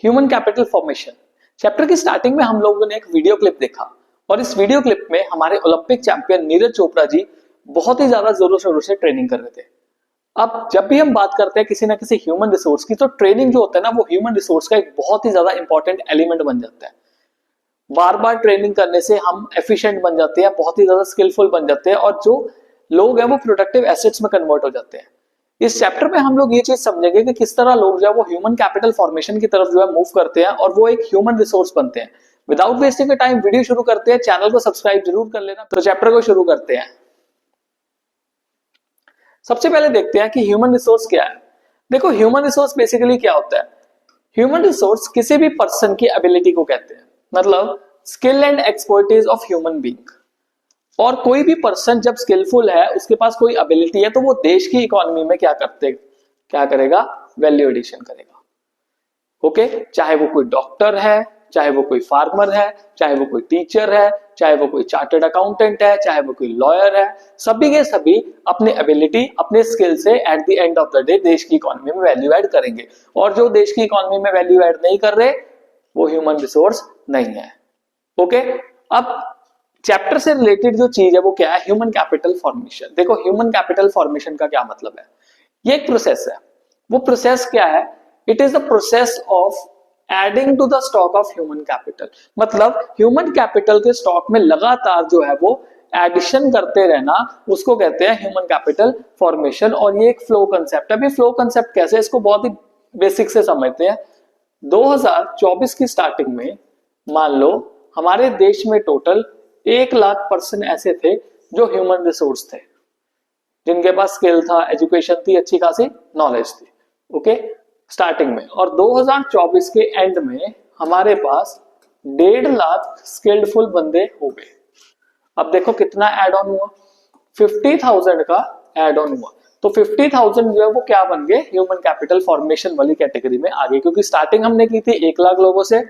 Human capital formation. Chapter की starting में हम लोगों ने एक वीडियो क्लिप देखा और इस वीडियो क्लिप में हमारे ओलंपिक चैंपियन नीरज चोपड़ा जी बहुत ही ज्यादा जोरों शोरों से ट्रेनिंग कर रहे थे। अब जब भी हम बात करते हैं किसी ना किसी ह्यूमन रिसोर्स की, तो ट्रेनिंग जो होता है ना, वो ह्यूमन रिसोर्स का एक बहुत ही ज्यादा इंपॉर्टेंट एलिमेंट बन जाता है। बार बार ट्रेनिंग करने से हम एफिशिएंट बन जाते हैं, बहुत ही ज्यादा स्किलफुल बन जाते हैं और जो लोग हैं वो प्रोडक्टिव एसेट्स में कन्वर्ट हो जाते हैं। इस चैप्टर में हम लोग ये चीज समझेंगे कि किस तरह लोग जो है वो ह्यूमन कैपिटल फॉर्मेशन की तरफ जो है मूव करते हैं और वो एक ह्यूमन रिसोर्स बनते हैं। विदाउट वेस्टिंग टाइम वीडियो शुरू करते हैं। चैनल को सब्सक्राइब जरूर कर लेना। तो चैप्टर को शुरू करते हैं। सबसे पहले देखते हैं कि ह्यूमन रिसोर्स क्या है। देखो, ह्यूमन रिसोर्स बेसिकली क्या होता है। ह्यूमन रिसोर्स किसी भी पर्सन की एबिलिटी को कहते हैं, मतलब skill and expertise of human being. और कोई भी पर्सन जब स्किलफुल है, उसके पास कोई एबिलिटी है, तो वो देश की इकोनॉमी में क्या करेगा, वैल्यू एडिशन करेगा। ओके, चाहे वो कोई डॉक्टर है, चाहे वो कोई फार्मर है, चाहे वो कोई टीचर है, चाहे वो कोई चार्टर्ड अकाउंटेंट है, चाहे वो कोई लॉयर है, सभी के सभी अपने एबिलिटी, अपने स्किल से at the end of the day देश की इकोनॉमी में वैल्यू ऐड करेंगे। और जो देश की इकोनॉमी में वैल्यू ऐड नहीं कर रहे, वो ह्यूमन रिसोर्स नहीं है। ओके, अब चैप्टर से रिलेटेड जो चीज है वो क्या है, ह्यूमन कैपिटल फॉर्मेशन। देखो, ह्यूमन कैपिटल फॉर्मेशन का क्या मतलब है। ये एक प्रोसेस है। वो प्रोसेस क्या है, it is the process of adding to the stock of human capital. मतलब ह्यूमन कैपिटल के स्टॉक में लगातार जो है वो एडिशन करते रहना, उसको कहते हैं ह्यूमन कैपिटल फॉर्मेशन। और ये एक फ्लो कंसेप्ट है। अभी फ्लो कंसेप्ट कैसे, इसको बहुत ही बेसिक से समझते हैं। 2024 की स्टार्टिंग में मान लो हमारे देश में टोटल 1 लाख पर्सन ऐसे थे जो ह्यूमन रिसोर्स थे, जिनके पास स्किल था, एजुकेशन थी, अच्छी खासी नॉलेज थी। ओके, स्टार्टिंग में। और 2024 के एंड में हमारे पास 1.5 लाख स्किल्डफुल बंदे हो गए। अब देखो कितना एड ऑन हुआ, 50,000 का एड ऑन हुआ। तो 50,000 जो है वो क्या बन गए, ह्यूमन कैपिटल फॉर्मेशन वाली कैटेगरी में आ गए। क्योंकि स्टार्टिंग हमने की थी 1 लाख लोगों से,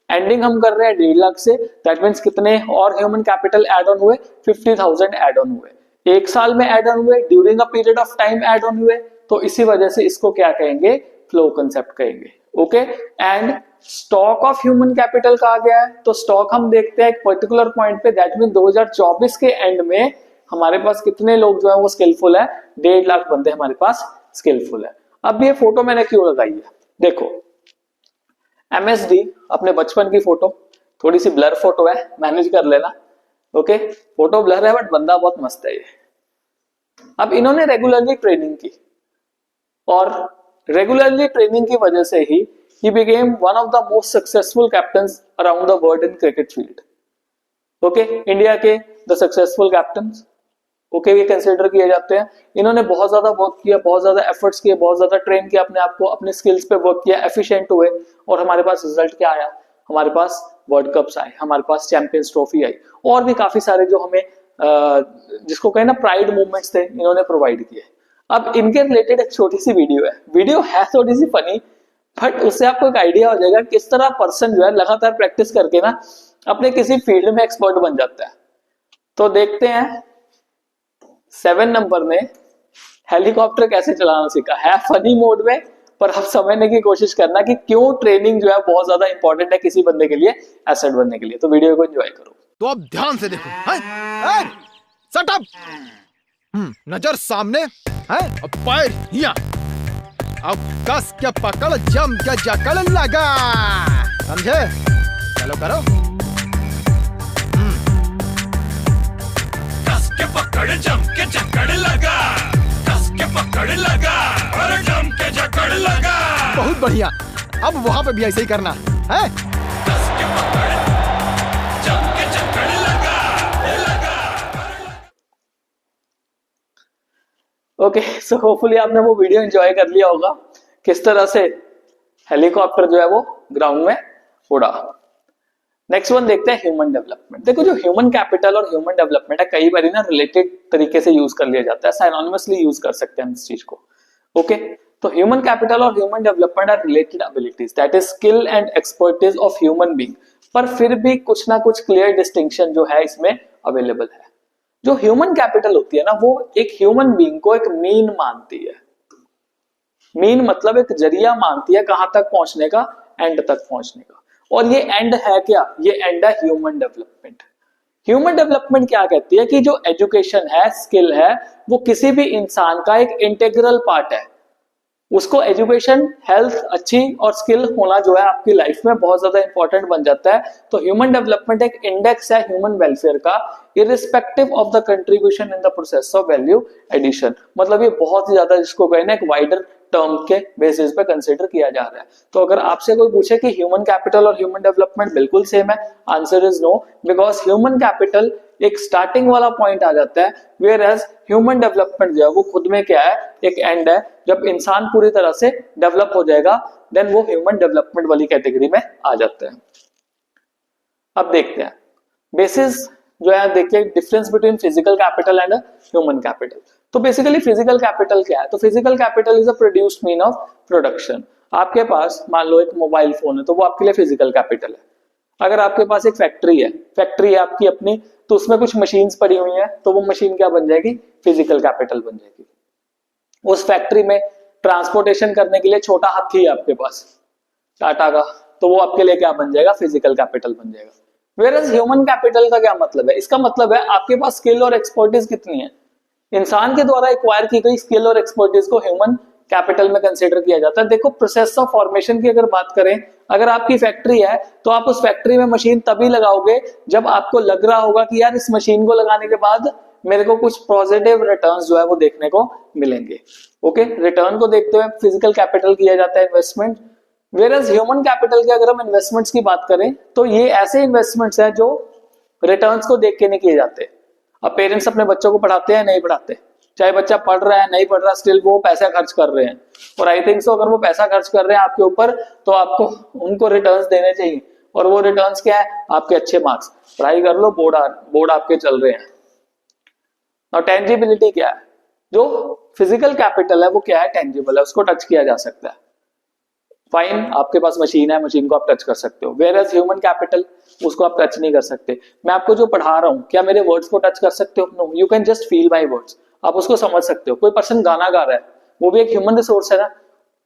एंडिंग हम कर रहे हैं 1.5 लाख से। दैट मीन्स कितने और ह्यूमन कैपिटल एड ऑन हुए, 50,000 एड ऑन हुए। 1 साल में एड ऑन हुए, during a period of time add on हुए। तो इसी वजह से इसको क्या कहेंगे, फ्लो कंसेप्ट कहेंगे। Okay, and stock of human capital कहा गया है। तो स्टॉक हम देखते हैं एक पर्टिकुलर पॉइंट पे, दैट मीन 2024 के एंड में हमारे पास कितने लोग जो है वो स्किलफुल है, 1.5 लाख बंदे हमारे पास स्किलफुल है। अब ये फोटो मैंने क्यों लगाई है, देखो MSD अपने बचपन की फोटो, थोड़ी सी ब्लर फोटो है, मैनेज कर लेना। ओके, फोटो ब्लर है बट बंदा बहुत मस्त है ये। अब इन्होंने रेगुलरली ट्रेनिंग की और रेगुलरली ट्रेनिंग की वजह से ही he became one of the most successful captains around the world in cricket field. Okay, India के द सक्सेसफुल कैप्टन्स ओके ये कंसिडर किए जाते हैं। इन्होंने बहुत ज्यादा वर्क किया, बहुत ज्यादा एफर्ट्स किए, बहुत ज्यादा ट्रेन किया अपने आप को, अपने स्किल्स पे वर्क किया, एफिशिएंट हुए और हमारे पास रिजल्ट क्या आया, हमारे पास वर्ल्ड कप्स आए, हमारे पास चैंपियंस ट्रॉफी आई और भी काफी सारे जो हमें जिसको कहें ना प्राइड मूवमेंट्स थे, इन्होंने प्रोवाइड किए। अब इनके रिलेटेड एक छोटी सी वीडियो है थोड़ी सी फनी, बट उससे आपको एक आइडिया हो जाएगा किस तरह पर्सन जो है लगातार प्रैक्टिस करके ना अपने किसी फील्ड में एक्सपर्ट बन जाता है। तो देखते हैं 7 नंबर ने हेलीकॉप्टर कैसे चलाना सीखा है, फनी मोड में, पर आप समझने की कोशिश करना कि क्यों ट्रेनिंग जो है बहुत ज्यादा इंपॉर्टेंट है किसी बंदे के लिए, एसेट बनने के लिए। तो वीडियो को एंजॉय करो। तो अब ध्यान से देखो, सेट अप, नजर सामने है और पैर यहाँ, अब कस के पकड़, जम के जकड़ लगा, समझे? चलो करो। कस के पकड़, जम के जकड़ लगा, कस के पकड़ लगा और जम के जकड़ लगा। बहुत बढ़िया, अब वहां पे भी ऐसे ही करना है। कस के पकड़, जम के जकड़ लगा। ओके, सो होपफुली आपने वो वीडियो एंजॉय कर लिया होगा, किस तरह से हेलीकॉप्टर जो है वो ग्राउंड में उड़ा। नेक्स्ट वन देखते हैं ह्यूमन डेवलपमेंट। देखो, जो ह्यूमन कैपिटल और ह्यूमन डेवलपमेंट है कई बार ना रिलेटेड तरीके से यूज कर लिया जाता है, साइनोनिमसली यूज कर सकते हैं हम इस चीज को। ओके, तो ह्यूमन कैपिटल और human development are related abilities, that is skill and expertise of human being. पर फिर भी कुछ ना कुछ क्लियर डिस्टिंक्शन जो है इसमें अवेलेबल है। जो ह्यूमन कैपिटल होती है ना, वो एक ह्यूमन बीइंग को एक मीन मानती है। मीन मतलब एक जरिया मानती है कहां तक पहुंचने का, एंड तक पहुंचने का। और ये एंड है क्या? ये एंड है ह्यूमन डेवलपमेंट। ह्यूमन डेवलपमेंट क्या कहती है कि जो एजुकेशन है, स्किल है, वो किसी भी इंसान का एक इंटीग्रल पार्ट है। उसको एजुकेशन, हेल्थ अच्छी और स्किल होना जो है आपकी लाइफ में बहुत ज्यादा इंपॉर्टेंट बन जाता है। तो ह्यूमन डेवलपमेंट एक इंडेक्स है ह्यूमन वेलफेयर का, irrespective of the contribution in the process of value addition. मतलब ये बहुत ही ज्यादा, जिसको कहना है, एक वाइडर टर्म के बेसिस पे कंसिडर किया जा रहा है। तो अगर आपसे कोई पूछे कि ह्यूमन कैपिटल और ह्यूमन डेवलपमेंट बिल्कुल सेम है, answer is no, because human capital एक स्टार्टिंग वाला पॉइंट आ जाता है, वेयर एज ह्यूमन डेवलपमेंट जो है वो खुद में क्या है, एक एंड है। जब इंसान पूरी तरह से डेवलप हो जाएगा देन वो ह्यूमन डेवलपमेंट वाली कैटेगरी में आ जाते हैं। अब देखते हैं बेसिस जो है, देखिए difference between physical capital and human capital. तो बेसिकली फिजिकल कैपिटल क्या है? तो physical capital is a produced mean of production. आपके पास मान लो एक मोबाइल फोन है तो वो आपके लिए फिजिकल कैपिटल है। अगर आपके पास एक फैक्ट्री है आपकी अपनी, तो उसमें कुछ मशीन्स पड़ी हुई हैं, तो वो मशीन क्या बन जाएगी? फिजिकल कैपिटल बन जाएगी। उस फैक्ट्री में ट्रांसपोर्टेशन करने के लिए छोटा हाथी है आपके पास टाटा का, तो वो आपके लिए क्या बन जाएगा? फिजिकल कैपिटल बन जाएगा। वेयर एज ह्यूमन कैपिटल का क्या मतलब है? इसका मतलब है आपके पास स्किल और एक्सपर्टीज कितनी है। इंसान के द्वारा एक्वायर की गई स्किल और एक्सपर्टीज को ह्यूमन कैपिटल में कंसीडर किया जाता है। देखो प्रोसेस ऑफ फॉर्मेशन की अगर बात करें, अगर आपकी फैक्ट्री है तो आप उस फैक्ट्री में मशीन तभी लगाओगे जब आपको लग रहा होगा कि यार इस मशीन को लगाने के बाद मेरे को कुछ पॉजिटिव रिटर्न्स जो है वो देखने को मिलेंगे। ओके, रिटर्न को देखते हुए फिजिकल कैपिटल किया जाता है investment. Whereas human capital के अगर हम इन्वेस्टमेंट्स की बात करें तो ये ऐसे इन्वेस्टमेंट्स हैं जो रिटर्न्स को देख के नहीं किए जाते। अब पेरेंट्स अपने बच्चों को पढ़ाते हैं, नहीं पढ़ाते, चाहे बच्चा पढ़ रहा है नहीं पढ़ रहा, स्टिल वो पैसा खर्च कर रहे हैं। और आई थिंक सो अगर वो पैसा खर्च कर रहे हैं आपके ऊपर तो आपको उनको रिटर्न्स देने चाहिए। और वो रिटर्न्स क्या है? आपके अच्छे मार्क्स, पढ़ाई कर लो, बोर्ड आपके चल रहे हैं। और टेंजिबिलिटी क्या है? जो फिजिकल कैपिटल है वो क्या है? टेंजिबल है, उसको टच किया जा सकता है। फाइन, आपके पास मशीन है, मशीन को आप टच कर सकते हो। वेयर एज ह्यूमन कैपिटल, उसको आप टच नहीं कर सकते। मैं आपको जो पढ़ा रहा हूँ, क्या मेरे वर्ड्स को टच कर सकते हो? No, you can just feel my words. आप उसको समझ सकते हो। कोई पर्सन गाना गा रहा है, वो भी एक ह्यूमन रिसोर्स है ना।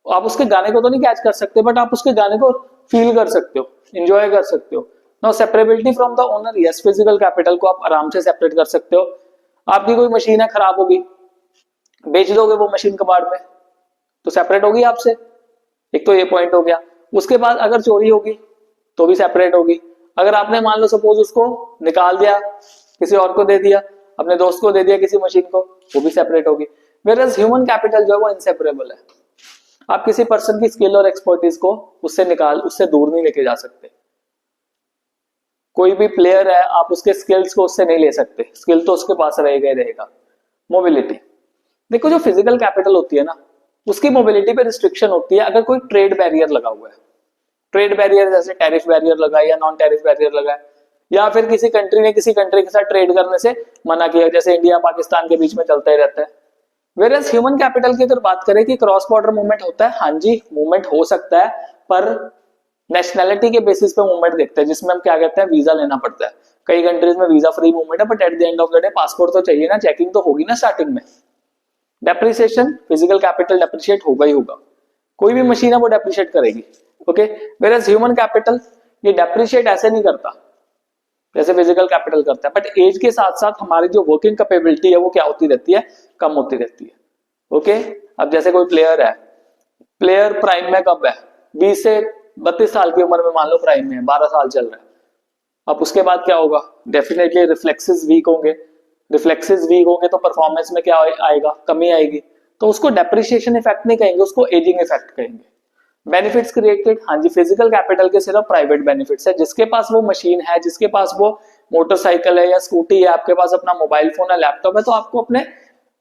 आप उसके गाने को तो नहीं कैच कर सकते, बट आप उसके गाने को फील कर सकते हो, एंजॉय कर सकते हो। Now separability from the owner, yes, physical capital को आप आराम से सेपरेट कर सकते हो। आपकी कोई मशीन है, खराब होगी, बेच दोगे वो मशीन कबाड़ में, तो सेपरेट होगी आपसे। एक तो ये पॉइंट हो गया। उसके बाद अगर चोरी होगी तो भी सेपरेट होगी। अगर आपने मान लो सपोज उसको निकाल दिया, किसी और को दे दिया, अपने दोस्त को दे दिया किसी मशीन को, वो भी सेपरेट होगी। वेयरएज ह्यूमन कैपिटल जो है वो इनसेपरेबल है। आप किसी पर्सन की स्किल और एक्सपर्टीज को उससे दूर नहीं लेके जा सकते। कोई भी प्लेयर है, आप उसके स्किल्स को उससे नहीं ले सकते, स्किल तो उसके पास रहेगा ही रहेगा। मोबिलिटी, देखो जो फिजिकल कैपिटल होती है ना, उसकी मोबिलिटी पे रिस्ट्रिक्शन होती है अगर कोई ट्रेड बैरियर लगा हुआ है। ट्रेड बैरियर जैसे टैरिफ बैरियर लगा है या नॉन टैरिफ बैरियर लगा है, या फिर किसी कंट्री ने किसी कंट्री के साथ ट्रेड करने से मना किया, जैसे इंडिया पाकिस्तान के बीच में चलता ही रहता है। वेयरएज ह्यूमन कैपिटल की अगर बात करें कि क्रॉस बॉर्डर मूवमेंट होता है, हाँ जी मूवमेंट हो सकता है, पर नेशनैलिटी के बेसिस पे मूवमेंट देखते हैं, जिसमें हम क्या कहते हैं, वीजा लेना पड़ता है। कई कंट्रीज में वीजा फ्री मूवमेंट है, but at the end of the day passport तो चाहिए ना, चेकिंग तो होगी ना स्टार्टिंग में। डेप्रिसिएशन, फिजिकल कैपिटल डेप्रिशिएट होगा ही होगा, कोई भी मशीन है वो डेप्रिशिएट करेगी। ओके, वेयरएज ह्यूमन कैपिटल ये डेप्रिशिएट ऐसे नहीं करता जैसे फिजिकल कैपिटल करता है, बट एज के साथ साथ हमारी जो वर्किंग कैपेबिलिटी है वो क्या होती रहती है, कम होती रहती है। ओके, अब जैसे कोई प्लेयर है, प्लेयर प्राइम में कब है, 20 से 32 साल की उम्र में मान लो प्राइम में है, 12 साल चल रहा है। अब उसके बाद क्या होगा, डेफिनेटली रिफ्लेक्सेस वीक होंगे, रिफ्लेक्सेस वीक होंगे तो परफॉर्मेंस में क्या आएगा, कमी आएगी। तो उसको डेप्रिसिएशन इफेक्ट नहीं कहेंगे, उसको एजिंग इफेक्ट कहेंगे। बेनिफिट्स क्रिएटेड, हाँ जी फिजिकल कैपिटल के सिर्फ प्राइवेट बेनिफिट्स है। जिसके पास वो मशीन है, जिसके पास वो मोटरसाइकिल है या स्कूटी है, आपके पास अपना मोबाइल फोन है, लैपटॉप है, तो आपको अपने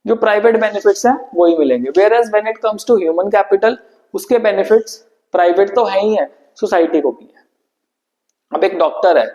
जो प्राइवेट बेनिफिट्स हैं वो ही मिलेंगे। Whereas when it comes to human capital, उसके बेनिफिट्स प्राइवेट तो है ही है, सोसाइटी को भी है। अब एक डॉक्टर है,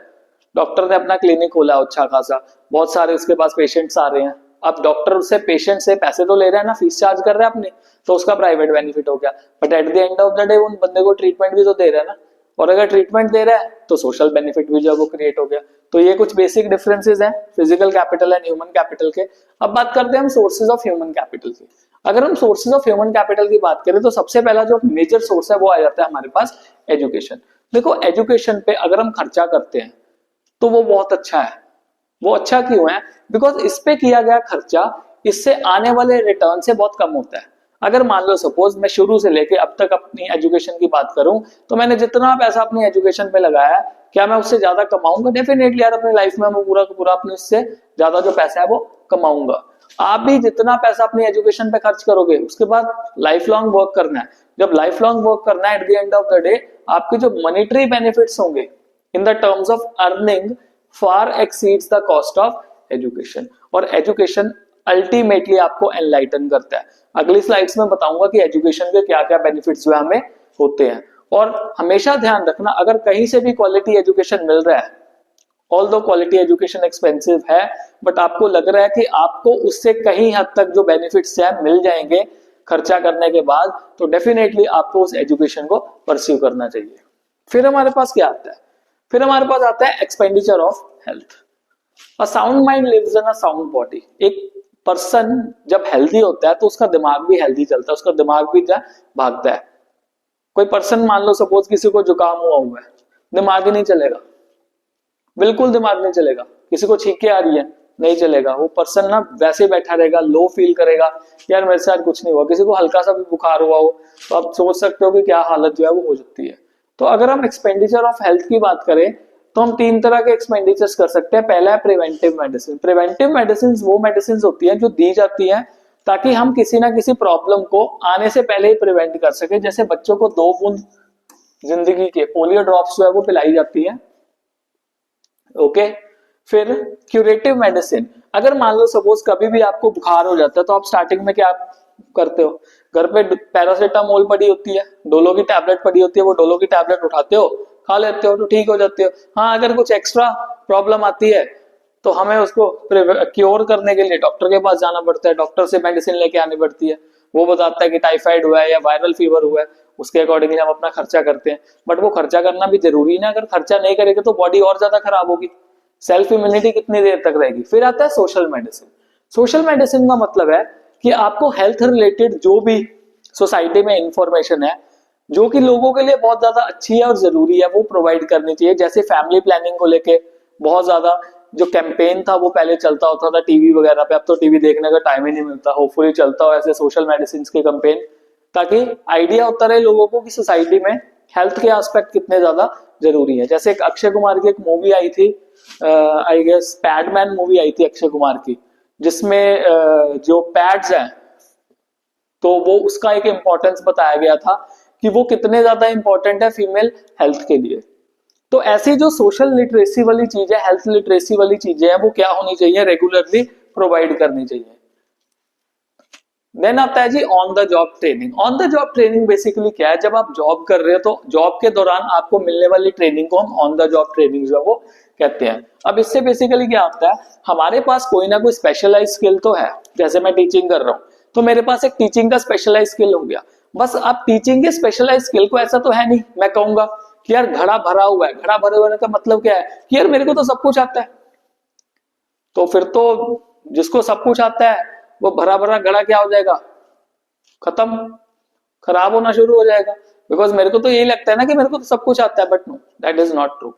डॉक्टर ने अपना क्लिनिक खोला अच्छा खासा, बहुत सारे उसके पास पेशेंट्स आ रहे हैं। अब डॉक्टर उससे पेशेंट से पैसे तो ले रहा है ना, फीस चार्ज कर रहा है अपने, तो उसका प्राइवेट बेनिफिट हो गया। But at the end of the day उन बंदे को ट्रीटमेंट भी तो दे रहा है ना, और अगर ट्रीटमेंट दे रहा है तो सोशल बेनिफिट भी जो वो क्रिएट हो गया। तो ये कुछ बेसिक डिफरेंसेस हैं physical capital and human capital के। अब बात करते हैं हम सोर्सेज ऑफ ह्यूमन कैपिटल की। अगर हम सोर्सेज ऑफ ह्यूमन कैपिटल की बात करें तो सबसे पहला जो मेजर सोर्स है वो आ जाता है हमारे पास एजुकेशन। देखो एजुकेशन पे अगर हम खर्चा करते हैं तो वो बहुत अच्छा है। वो अच्छा क्यों है? बिकॉज इस पे किया गया खर्चा इससे आने वाले रिटर्न से बहुत कम होता है। अगर मान लो सपोज मैं शुरू से लेके अब तक अपनी एजुकेशन की बात करूं तो मैंने जितना पैसा अपनी एजुकेशन पे लगाया है, क्या मैं उससे ज्यादा कमाऊंगा? डेफिनेटली यार, अपनी लाइफ में मैं पूरा का पूरा अपने उससे ज्यादा जो पैसा है वो कमाऊंगा। आप भी जितना पैसा अपनी एजुकेशन पे खर्च करोगे उसके बाद लाइफ लॉन्ग वर्क करना है। जब लाइफ लॉन्ग वर्क करना है, at the end of the day आपके जो मॉनेटरी बेनिफिट्स होंगे in the terms of earning far exceeds the cost of education. और एजुकेशन अल्टीमेटली आपको एनलाइटन करता है। अगली स्लाइड्स में बताऊंगा कि एजुकेशन के क्या क्या बेनिफिट्स जो हमें होते हैं। और हमेशा ध्यान रखना, अगर कहीं से भी क्वालिटी एजुकेशन मिल रहा है, ऑल्दो क्वालिटी एजुकेशन एक्सपेंसिव है, बट आपको लग रहा है कि आपको उससे कहीं हद तक जो बेनिफिट्स है मिल जाएंगे खर्चा करने के बाद, तो डेफिनेटली आपको उस एजुकेशन को परस्यू करना चाहिए। फिर हमारे पास क्या आता है? फिर हमारे पास आता है expenditure of health. A sound mind lives in a sound body. एक पर्सन जब हेल्दी होता है तो उसका दिमाग भी हेल्दी चलता है, उसका दिमाग भी क्या भागता है। कोई पर्सन मान लो सपोज किसी को जुकाम हुआ है, दिमाग ही नहीं चलेगा, बिल्कुल दिमाग नहीं चलेगा। किसी को छींके आ रही है, नहीं चलेगा। वो पर्सन ना वैसे बैठा रहेगा, लो फील करेगा, यार मेरे साथ कुछ नहीं हुआ। किसी को हल्का सा भी बुखार हुआ हो तो आप सोच सकते हो कि क्या हालत जो है वो हो सकती है। तो अगर हम एक्सपेंडिचर ऑफ हेल्थ की बात करें तो हम 3 तरह के एक्सपेंडिचर्स कर सकते हैं। पहला है प्रिवेंटिव मेडिसिन। प्रिवेंटिव मेडिसिन वो मेडिसिन होती है जो दी जाती है ताकि हम किसी ना किसी प्रॉब्लम को आने से पहले ही प्रिवेंट कर सके। जैसे बच्चों को 2 बूंद जिंदगी के पोलियो ड्रॉप्स जो है वो पिलाई जाती है। ओके। फिर क्यूरेटिव मेडिसिन। अगर मान लो सपोज कभी भी आपको बुखार हो जाता है तो आप स्टार्टिंग में क्या करते हो? घर पे पैरासीटामोल पड़ी होती है, डोलो की टैबलेट पड़ी होती है, वो डोलो की टैबलेट उठाते हो, खा लेते हो तो ठीक हो जाते हो। हाँ, अगर कुछ एक्स्ट्रा प्रॉब्लम आती है तो हमें उसको क्योर करने के लिए डॉक्टर के पास जाना पड़ता है, डॉक्टर से मेडिसिन लेके आनी पड़ती है। वो बताता है कि टाइफाइड हुआ है या वायरल फीवर हुआ है, उसके अकॉर्डिंगली हम अपना खर्चा करते हैं। बट वो खर्चा करना भी जरूरी है ना, अगर खर्चा नहीं करेंगे तो बॉडी और ज्यादा खराब होगी, सेल्फ इम्यूनिटी कितनी देर तक रहेगी। फिर आता है सोशल मेडिसिन। सोशल मेडिसिन का मतलब है कि आपको हेल्थ रिलेटेड जो भी सोसाइटी में इंफॉर्मेशन है जो कि लोगों के लिए बहुत ज्यादा अच्छी है और जरूरी है, वो प्रोवाइड करनी चाहिए। जैसे फैमिली प्लानिंग को लेके बहुत ज्यादा जो कैंपेन था वो पहले चलता होता था टीवी वगैरह पे, अब तो टीवी देखने का टाइम ही नहीं मिलता। होपफुली चलता हो ऐसे सोशल मेडिसिन के कैंपेन, ताकि आइडिया होता रहे लोगों को कि सोसाइटी में हेल्थ के एस्पेक्ट कितने ज्यादा जरूरी है। जैसे एक अक्षय कुमार की एक मूवी आई थी, आई गेस पैडमैन मूवी आई थी अक्षय कुमार की, जिसमें जो पैड्स हैं तो वो उसका एक इंपॉर्टेंस बताया गया था कि वो कितने ज्यादा इंपॉर्टेंट है फीमेल हेल्थ के लिए। तो ऐसी जो सोशल लिटरेसी वाली चीजें, हेल्थ लिटरेसी वाली चीजें हैं, वो क्या होनी चाहिए? रेगुलरली प्रोवाइड करनी चाहिए। देन आता है जी on the job training. On the job training basically क्या है? जब आप जॉब कर रहे हो तो जॉब के दौरान आपको मिलने वाली ट्रेनिंग को हम ऑन द जॉब ट्रेनिंग जो है वो कहते हैं। अब इससे बेसिकली क्या होता है, हमारे पास कोई ना कोई स्पेशलाइज स्किल तो है। जैसे मैं टीचिंग कर रहा हूँ तो मेरे पास एक टीचिंग का स्पेशलाइज स्किल हो गया। बस अब टीचिंग के स्पेशलाइज स्किल को ऐसा तो है नहीं मैं कहूंगा कि यार घड़ा भरा हुआ है। घड़ा भरे होने का मतलब क्या है कि यार मेरे को तो सब कुछ आता है। तो फिर तो जिसको सब कुछ आता है वो भरा भरा घड़ा क्या हो जाएगा? खत्म, खराब होना शुरू हो जाएगा। बिकॉज मेरे को तो यही लगता है ना कि मेरे को तो सब कुछ आता है, but no, that is not true.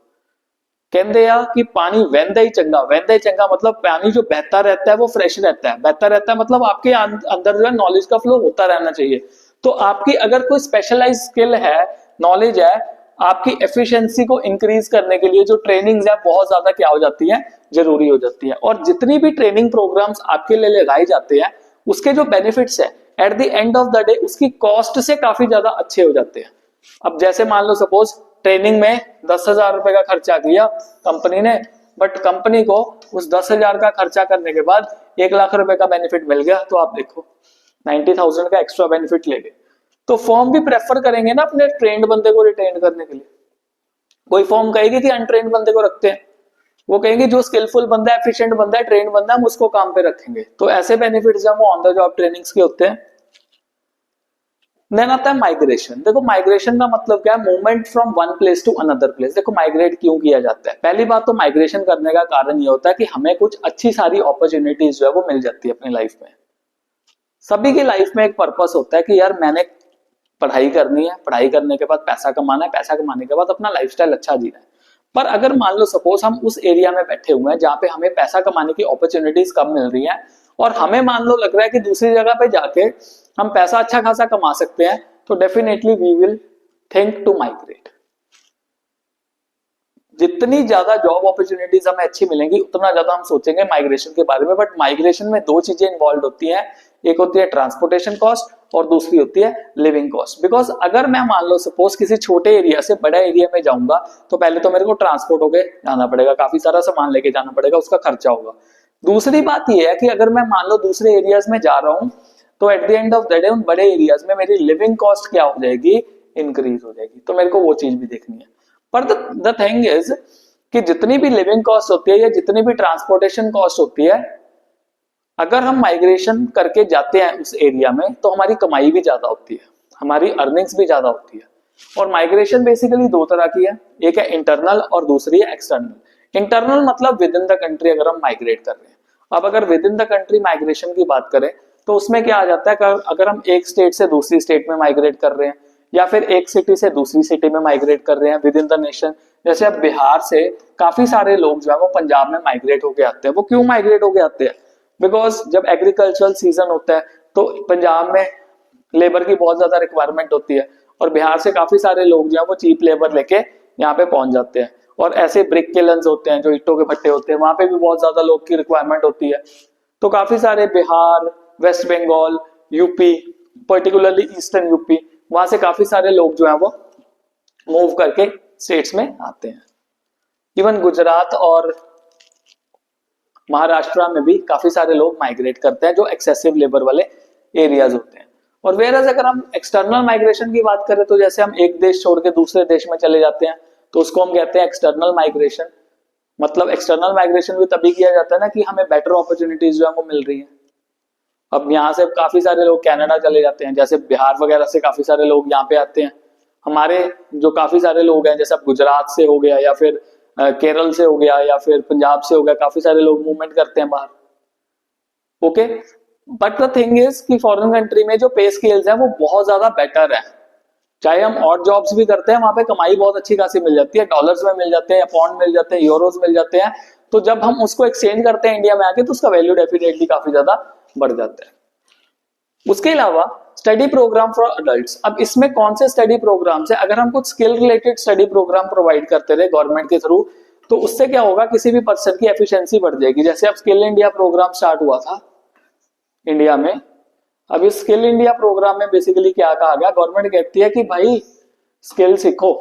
कहते हैं कि पानी वहंदा ही चंगा। वहंदा ही चंगा मतलब पानी जो बहता रहता है वो फ्रेश रहता है। बहता रहता है मतलब आपके अंदर जो है नॉलेज का फ्लो होता रहना चाहिए। तो आपकी अगर कोई स्पेशलाइज स्किल है, नॉलेज है, आपकी एफिशिएंसी को इंक्रीज करने के लिए जो ट्रेनिंग्स है बहुत ज्यादा क्या हो जाती है? जरूरी हो जाती है। और जितनी भी ट्रेनिंग प्रोग्राम्स आपके लिए लगाए जाते हैं उसके जो बेनिफिट्स है at the end of the day उसकी कॉस्ट से काफी ज्यादा अच्छे हो जाते हैं। अब जैसे मान लो सपोज ट्रेनिंग में 10,000 रुपए का खर्चा किया कंपनी ने, बट कंपनी को उस 10,000 का खर्चा करने के बाद 1 लाख रुपए का बेनिफिट मिल गया, तो आप देखो 90,000 का एक्स्ट्रा बेनिफिट ले गए। तो फर्म भी प्रेफर करेंगे ना अपने ट्रेंड बंदे को रिटेन करने के लिए। कोई फर्म कहेगी कि अनट्रेंड बंदे को रखते हैं, वो कहेंगे जो स्किलफुल बंदा है, एफिशिएंट बंदा है, ट्रेंड बंदा है, हम उसको काम पे रखेंगे। तो ऐसे बेनिफिट्स जो ऑन द जॉब ट्रेनिंग्स के होते हैं। देन आता है माइग्रेशन। देखो माइग्रेशन का मतलब क्या है? Movement from one place to another place. देखो माइग्रेट क्यों किया जाता है? पहली बात तो माइग्रेशन करने का कारण ये होता है कि हमें कुछ अच्छी सारी अपॉर्चुनिटीज जो है वो मिल जाती है अपनी लाइफ में। सभी की लाइफ में एक पर्पस होता है कि यार मैंने पढ़ाई करनी है, पढ़ाई करने के बाद पैसा कमाना है, पैसा कमाने के बाद अपना लाइफस्टाइल अच्छा जीना है। पर अगर मान लो सपोज हम उस एरिया में बैठे हुए हैं जहां पे हमें पैसा कमाने की अपॉर्चुनिटीज कम मिल रही हैं और हमें मान लो लग रहा है कि दूसरी जगह पे जाके हम पैसा अच्छा खासा कमा सकते हैं, तो definitely we will think to migrate. जितनी ज्यादा जॉब अपॉर्चुनिटीज हमें अच्छी मिलेंगी उतना ज्यादा हम सोचेंगे माइग्रेशन के बारे में। बट माइग्रेशन में दो चीजें इन्वॉल्व होती हैं, एक होती है ट्रांसपोर्टेशन कॉस्ट और दूसरी होती है लिविंग कॉस्ट। बिकॉज अगर मैं मान लो सपोज किसी छोटे एरिया से बड़ा एरिया में जाऊंगा तो पहले तो मेरे को ट्रांसपोर्ट होके जाना पड़ेगा, काफी सारा सामान लेके जाना पड़ेगा, उसका खर्चा होगा। दूसरी बात यह है कि अगर मैं मान लो दूसरे एरियाज में जा रहा हूं तो at the end of the day उन बड़े एरियाज में मेरी लिविंग कॉस्ट क्या हो जाएगी, इंक्रीज हो जाएगी। तो मेरे को वो चीज भी देखनी है। पर द थिंग इज कि जितनी भी लिविंग कॉस्ट होती है या जितनी भी ट्रांसपोर्टेशन कॉस्ट होती है, अगर हम माइग्रेशन करके जाते हैं उस एरिया में तो हमारी कमाई भी ज्यादा होती है, हमारी अर्निंग्स भी ज्यादा होती है। और माइग्रेशन बेसिकली दो तरह की है, एक है इंटरनल और दूसरी है एक्सटर्नल। इंटरनल मतलब विद इन द कंट्री अगर हम माइग्रेट कर रहे हैं। अब अगर with in the country migration की बात करें तो उसमें क्या आ जाता है कि अगर हम एक स्टेट से दूसरी स्टेट में माइग्रेट कर रहे हैं या फिर एक सिटी से दूसरी सिटी में माइग्रेट कर रहे हैं विद इन द नेशन। जैसे अब बिहार से काफी सारे लोग जो है वो पंजाब में माइग्रेट होके आते हैं। वो क्यों माइग्रेट होके आते हैं? बिकॉज जब एग्रीकल्चरल सीजन होता है तो पंजाब में लेबर की बहुत ज्यादा रिक्वायरमेंट होती है और बिहार से काफी सारे लोग जो है वो चीप लेबर लेके यहाँ पे पहुंच जाते हैं। और ऐसे ब्रिक किलन्स होते हैं जो ईंटों के भट्टे होते हैं, वहां पे भी बहुत ज्यादा लोग की रिक्वायरमेंट होती है। तो काफी सारे बिहार, वेस्ट बंगाल, यूपी, पर्टिकुलरली ईस्टर्न यूपी, वहां से काफी सारे लोग जो है वो मूव करके स्टेट्स में आते हैं। इवन गुजरात और महाराष्ट्र में भी काफी सारे लोग माइग्रेट करते हैं जो एक्सेसिव लेबर वाले एरियाज होते हैं। और वेरएज अगर हम एक्सटर्नल माइग्रेशन की बात करें तो जैसे हम एक देश छोड़ के दूसरे देश में चले जाते हैं तो उसको हम कहते हैं एक्सटर्नल माइग्रेशन। मतलब एक्सटर्नल माइग्रेशन भी तभी किया जाता है ना कि हमें बेटर अपॉर्चुनिटीज जो है वो मिल रही है। अब यहाँ से काफी सारे लोग कनाडा चले जाते हैं, जैसे बिहार वगैरह से काफी सारे लोग यहाँ पे आते हैं। हमारे जो काफी सारे लोग हैं जैसे अब गुजरात से हो गया या फिर केरल से हो गया या फिर पंजाब से हो गया, काफी सारे लोग मूवमेंट करते हैं बाहर। Okay, but the thing is कि फॉरेन कंट्री में जो पे स्केल्स है वो बहुत ज्यादा बेटर है। चाहे हम और जॉब्स भी करते हैं वहां पे कमाई बहुत अच्छी खासी मिल जाती है, डॉलर्स में मिल जाते हैं, पाउंड मिल जाते हैं, यूरोज मिल जाते हैं। तो जब हम उसको एक्सचेंज करते हैं इंडिया में आके तो उसका वैल्यू डेफिनेटली काफी ज्यादा बढ़ जाता है। उसके अलावा स्टडी प्रोग्राम फॉर अडल्ट्स। अब इसमें कौन से स्टडी प्रोग्राम है? अगर हम कुछ skill related study program provide करते रहे गवर्नमेंट के थ्रू तो उससे क्या होगा, किसी भी पर्सन की एफिशिएंसी बढ़ जाएगी। जैसे अब स्किल इंडिया प्रोग्राम स्टार्ट हुआ था इंडिया में। अब इस स्किल इंडिया प्रोग्राम में बेसिकली क्या कहा गया, गवर्नमेंट कहती है कि भाई स्किल सीखो,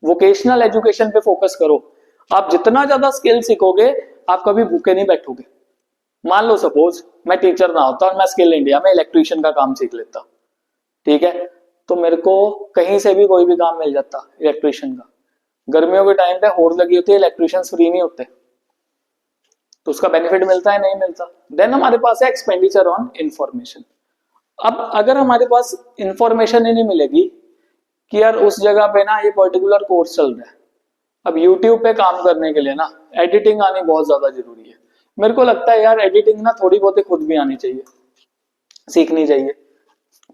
वोकेशनल एजुकेशन पे फोकस करो। आप जितना ज्यादा स्किल सीखोगे आप कभी भूखे नहीं बैठोगे। मान लो सपोज मैं टीचर ना होता और मैं स्किल इंडिया में इलेक्ट्रीशियन का काम सीख लेता, ठीक है, तो मेरे को कहीं से भी कोई भी काम मिल जाता इलेक्ट्रीशियन का। गर्मियों के टाइम पे होड़ लगी होती है, इलेक्ट्रीशियंस फ्री नहीं होते, तो उसका बेनिफिट मिलता है नहीं मिलता। देन हमारे पास है एक्सपेंडिचर ऑन इंफॉर्मेशन। अब अगर हमारे पास इंफॉर्मेशन ही नहीं मिलेगी कि यार उस जगह पे ना ये पर्टिकुलर कोर्स चल रहा है। अब यूट्यूब पे काम करने के लिए ना एडिटिंग आनी बहुत ज्यादा जरूरी है। मेरे को लगता है यार एडिटिंग ना थोड़ी बहुत खुद भी आनी चाहिए, सीखनी चाहिए।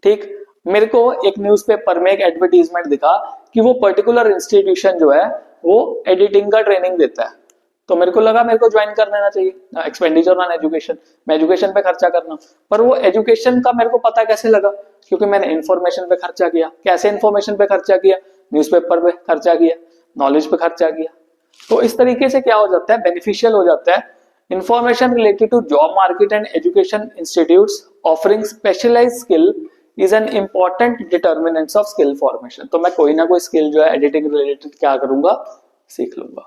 ठीक, मेरे को एक न्यूज़पेपर में एक एडवर्टीजमेंट दिखा कि वो पर्टिकुलर इंस्टीट्यूशन जो है वो एडिटिंग का ट्रेनिंग देता है, तो मेरे को लगा मेरे को ज्वाइन कर लेना चाहिए। एक्सपेंडिचर ऑन एजुकेशन, मैं एजुकेशन पे खर्चा करना। पर वो एजुकेशन का मेरे को पता कैसे लगा, क्योंकि मैंने इन्फॉर्मेशन पे खर्चा किया। कैसे इन्फॉर्मेशन पे खर्चा किया? न्यूज़पेपर पे खर्चा किया, नॉलेज पे खर्चा किया। तो इस तरीके से क्या हो जाता है, बेनिफिशियल हो जाता है। Information related to job market and education institutes offering specialized skill is an important determinants of skill formation। तो मैं कोई ना कोई स्किल जो है एडिटिंग रिलेटेड क्या करूंगा, सीख लूंगा।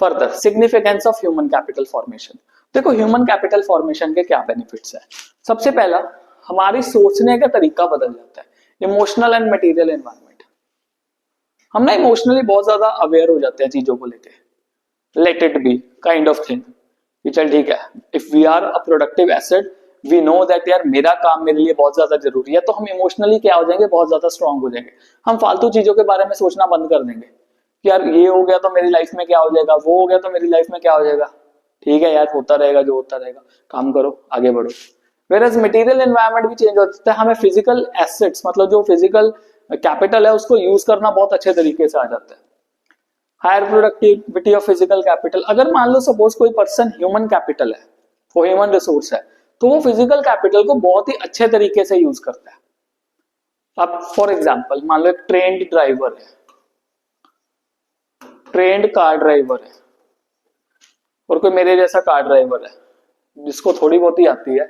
Further significance of human capital formation. देखो ह्यूमन कैपिटल फॉर्मेशन के क्या बेनिफिट्स है। सबसे पहला, हमारी सोचने का तरीका बदल जाता है। इमोशनल एंड मटेरियल एनवायरनमेंट, हम ना इमोशनली बहुत ज्यादा अवेयर हो जाते हैं चीजों को लेके। Let it be kind of thing कि चल ठीक है, if we are a productive asset, we know that यार मेरा काम मेरे लिए बहुत ज्यादा जरूरी है, तो हम इमोशनली क्या हो जाएंगे, बहुत ज्यादा स्ट्रांग हो जाएंगे। हम फालतू चीजों के बारे में सोचना बंद कर देंगे कि यार ये हो गया तो मेरी लाइफ में क्या हो जाएगा, वो हो गया तो मेरी लाइफ में क्या हो जाएगा। ठीक है यार, होता रहेगा जो होता रहेगा, काम करो आगे बढ़ो। वेरएज मटेरियल एनवायरनमेंट भी चेंज होता है, हमें फिजिकल एसेट्स मतलब जो फिजिकल कैपिटल है उसको यूज करना बहुत अच्छे तरीके से आ जाता है। Higher productivity of physical capital, अगर मान लो सपोज कोई पर्सन ह्यूमन कैपिटल है, वो ह्यूमन रिसोर्स है, तो वो फिजिकल कैपिटल को बहुत ही अच्छे तरीके से यूज करता है। अब फॉर एग्जांपल मान लो एक ट्रेंड ड्राइवर है, ट्रेंड कार ड्राइवर है, और कोई मेरे जैसा कार ड्राइवर है जिसको थोड़ी बहुत ही आती है,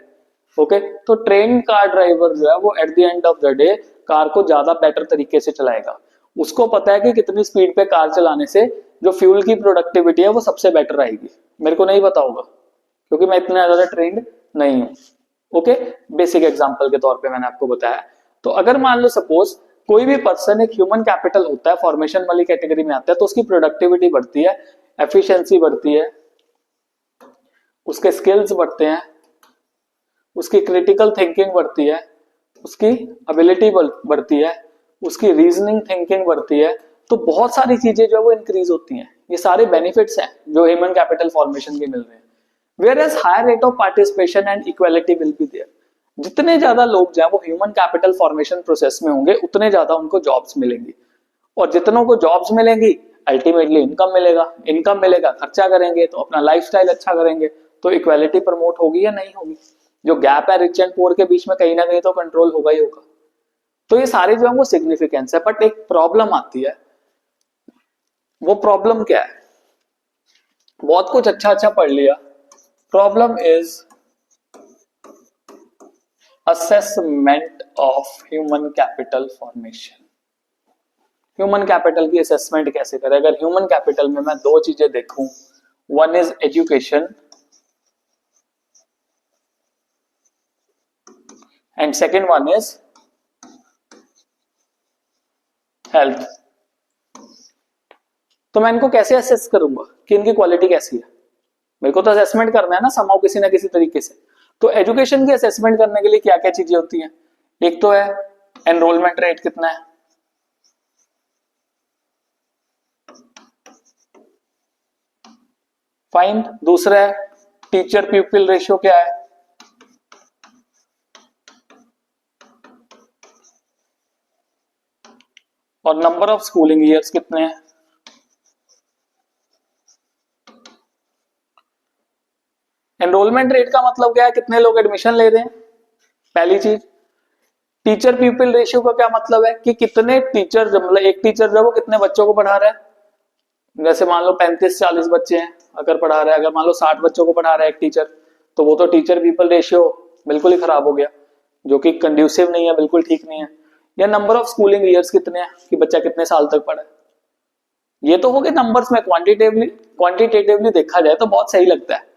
ओके। तो ट्रेन कार ड्राइवर जो है वो at the end of the day car को ज्यादा बेटर तरीके से चलाएगा। उसको पता है कि कितनी स्पीड पे कार चलाने से जो फ्यूल की प्रोडक्टिविटी है वो सबसे बेटर आएगी। मेरे को नहीं पता होगा क्योंकि मैं इतना ज्यादा ट्रेंड नहीं हूं, ओके। बेसिक एग्जांपल के तौर पे मैंने आपको बताया। तो अगर मान लो सपोज कोई भी पर्सन एक ह्यूमन कैपिटल होता है, फॉर्मेशन वाली कैटेगरी में आता है, तो उसकी प्रोडक्टिविटी बढ़ती है, एफिशिएंसी बढ़ती है, उसके स्किल्स बढ़ते हैं, उसकी क्रिटिकल थिंकिंग बढ़ती है, उसकी एबिलिटी बढ़ती है, उसकी रीजनिंग थिंकिंग बढ़ती है। तो बहुत सारी चीजें जो है वो इंक्रीज होती हैं। ये सारे बेनिफिट्स हैं जो ह्यूमन कैपिटल फॉर्मेशन के मिल रहे हैं। Whereas higher rate of participation and equality will be there, जितने ज्यादा लोग जो है वो ह्यूमन कैपिटल फॉर्मेशन प्रोसेस में होंगे उतने ज्यादा उनको जॉब्स मिलेंगी, और जितनों को जॉब्स मिलेंगी अल्टीमेटली इनकम मिलेगा, इनकम मिलेगा खर्चा करेंगे तो अपना लाइफस्टाइल अच्छा करेंगे, तो इक्वालिटी प्रमोट होगी या नहीं होगी। जो गैप है रिच एंड पुअर के बीच में कहीं ना कहीं तो कंट्रोल होगा ही होगा। तो ये सारे जो है वो सिग्निफिकेंस है। बट एक प्रॉब्लम आती है, वो प्रॉब्लम क्या है? बहुत कुछ अच्छा अच्छा पढ़ लिया, problem is assessment of human capital formation. Human capital की असेसमेंट कैसे करें? अगर ह्यूमन कैपिटल में मैं दो चीजें देखूं, one is education and second one is health, तो मैं इनको कैसे असेस करूंगा कि इनकी क्वालिटी कैसी है? मेरे को तो असेसमेंट करना है ना समाओ किसी ना किसी तरीके से। तो एजुकेशन की असेसमेंट करने के लिए क्या क्या चीजें होती हैं? एक तो है एनरोलमेंट रेट कितना है, फाइन। दूसरा है टीचर पीपल रेशियो क्या है, और नंबर ऑफ स्कूलिंग ईयर्स कितने हैं। एनरोलमेंट रेट का मतलब क्या है? कितने लोग एडमिशन ले रहे हैं, पहली चीज। टीचर पीपल रेशियो का क्या मतलब है कि कितने टीचर, मतलब एक टीचर जो है वो कितने बच्चों को पढ़ा रहा है। जैसे मान लो 35-40 बच्चे हैं अगर पढ़ा रहा है, अगर मान लो 60 बच्चों को पढ़ा रहा है एक टीचर, तो वो तो टीचर पीपल रेशियो बिल्कुल ही खराब हो गया, जो कि कंड्यूसिव नहीं है, बिल्कुल ठीक नहीं है। या नंबर ऑफ स्कूलिंग ईयर्स कितने हैं कि बच्चा कितने साल तक पढ़ा है। ये तो हो गए नंबर्स में। क्वांटिटेटिवली देखा जाए तो बहुत सही लगता है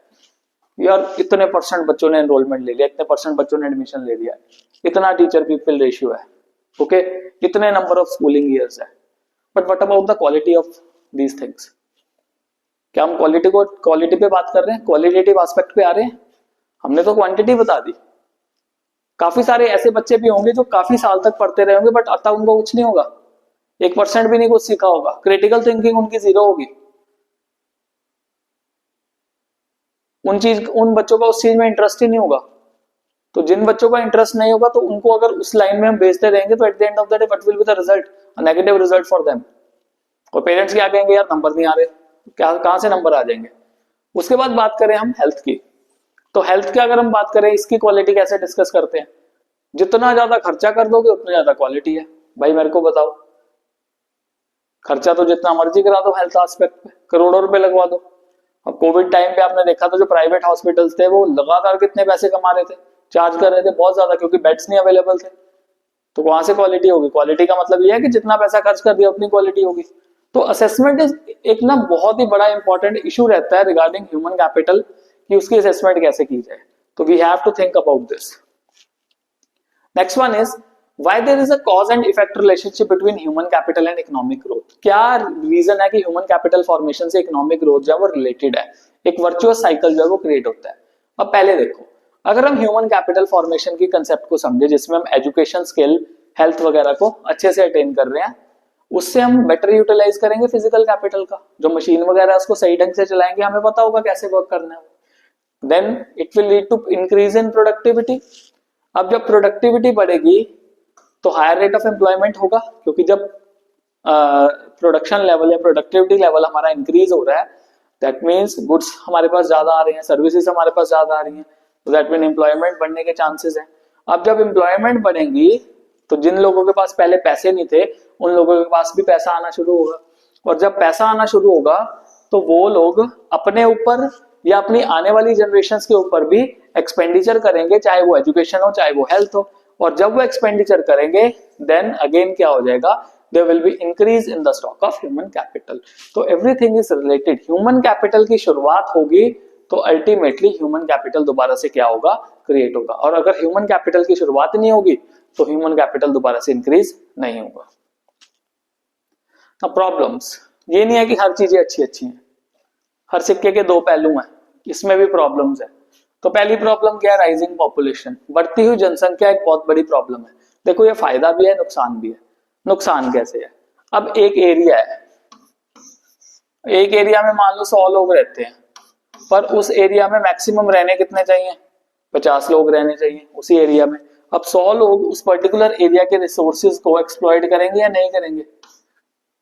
यार, इतने परसेंट बच्चों ने एनरोलमेंट ले लिया, इतने परसेंट बच्चों ने एडमिशन ले लिया, इतना टीचर पीपल रेशियो है, ओके, इतने नंबर ऑफ स्कूलिंग ईयर्स है। But what about the quality of these things? क्या हम क्वालिटी पे बात कर रहे हैं, क्वालिटेटिव एस्पेक्ट पे आ रहे हैं? हमने तो क्वांटिटी बता दी। काफी सारे ऐसे बच्चे भी होंगे जो काफी साल तक पढ़ते रहे होंगे बट आता उनको कुछ नहीं होगा, 1% भी नहीं कुछ सीखा होगा, क्रिटिकल थिंकिंग उनकी जीरो होगी। उन बच्चों का उस चीज में इंटरेस्ट ही नहीं होगा। तो जिन बच्चों का इंटरेस्ट नहीं होगा तो उनको अगर उस लाइन में हम भेजते रहेंगे तो at the end of the day what will be the result? A negative result for them. और पेरेंट्स क्या कहेंगे, यार नंबर नहीं आ रहे, क्या कहां से नंबर आ जाएंगे। उसके बाद बात करें हम हेल्थ की, तो हेल्थ की अगर हम बात करें, इसकी क्वालिटी कैसे डिस्कस करते हैं? जितना ज्यादा खर्चा कर दोगे उतनी ज्यादा क्वालिटी है। भाई मेरे को बताओ, खर्चा तो जितना मर्जी करा दो हेल्थ एस्पेक्ट पे, करोड़ों रुपए लगवा दो। अब कोविड टाइम पे आपने देखा था जो प्राइवेट हॉस्पिटल्स थे वो लगातार कितने पैसे कमा रहे थे, चार्ज कर रहे थे बहुत ज्यादा, क्योंकि बेड्स नहीं अवेलेबल थे। तो वहां से क्वालिटी होगी। क्वालिटी का मतलब ये है कि जितना पैसा खर्च कर दिया उतनी क्वालिटी होगी। तो असेसमेंट एक ना बहुत ही बड़ा इंपॉर्टेंट इशू रहता है रिगार्डिंग ह्यूमन कैपिटल कि उसकी असेसमेंट कैसे की जाए। तो we have to think about this. Next one is why there is a cause and effect relationship between human capital and economic growth. क्या रीजन है कि ह्यूमन कैपिटल फॉर्मेशन से इकोनॉमिक ग्रोथ जो है वो रिलेटेड है, एक वर्चुअस साइकिल जो है वो क्रिएट होता है। अब पहले देखो, अगर हम ह्यूमन कैपिटल फॉर्मेशन की कंसेप्ट को समझे जिसमें हम एजुकेशन, स्किल, हेल्थ वगैरह को अच्छे से अटेन कर रहे हैं, उससे हम बेटर यूटिलाइज करेंगे फिजिकल कैपिटल का। जो मशीन वगैरह उसको सही ढंग से चलाएंगे, हमें पता होगा कैसे वर्क करना है, then it will lead to increase in productivity. अब जब प्रोडक्टिविटी बढ़ेगी तो हायर रेट ऑफ एम्प्लॉयमेंट होगा, क्योंकि जब प्रोडक्शन लेवल या प्रोडक्टिविटी लेवल हमारा इंक्रीज हो रहा है, दैट मीन्स गुड्स हमारे पास ज्यादा आ रहे हैं, सर्विसेज हमारे पास ज्यादा आ रही हैं, तो दैट मीन एम्प्लॉयमेंट बढ़ने के चांसेस हैं। अब जब एम्प्लॉयमेंट बढ़ेंगी तो जिन लोगों के पास पहले पैसे नहीं थे उन लोगों के पास भी पैसा आना शुरू होगा, और जब पैसा आना शुरू होगा तो वो लोग अपने ऊपर या अपनी आने वाली जनरेशन के ऊपर भी एक्सपेंडिचर करेंगे, चाहे वो एजुकेशन हो चाहे वो हेल्थ हो। और जब वो एक्सपेंडिचर करेंगे देन अगेन क्या हो जाएगा, there will be increase in the stock of human capital। तो everything is related। Human capital की शुरुआत होगी तो अल्टीमेटली ह्यूमन कैपिटल दोबारा से क्या होगा, क्रिएट होगा। और अगर ह्यूमन कैपिटल की शुरुआत नहीं होगी तो ह्यूमन कैपिटल दोबारा से इंक्रीज नहीं होगा। अब प्रॉब्लम्स, ये नहीं है कि हर चीजें अच्छी अच्छी हैं, हर सिक्के के दो पहलू हैं, इसमें भी प्रॉब्लम्स है। तो पहली प्रॉब्लम क्या है, राइजिंग पॉपुलेशन, बढ़ती हुई जनसंख्या एक बहुत बड़ी प्रॉब्लम है। देखो ये फायदा भी है नुकसान भी है। नुकसान कैसे है, अब एक एरिया है, एक एरिया में मान लो 100 लोग रहते हैं, पर उस एरिया में मैक्सिमम रहने कितने चाहिए, 50 लोग रहने चाहिए उसी एरिया में। अब 100 लोग उस पर्टिकुलर एरिया के रिसोर्सेज को एक्सप्लॉइट करेंगे या नहीं करेंगे,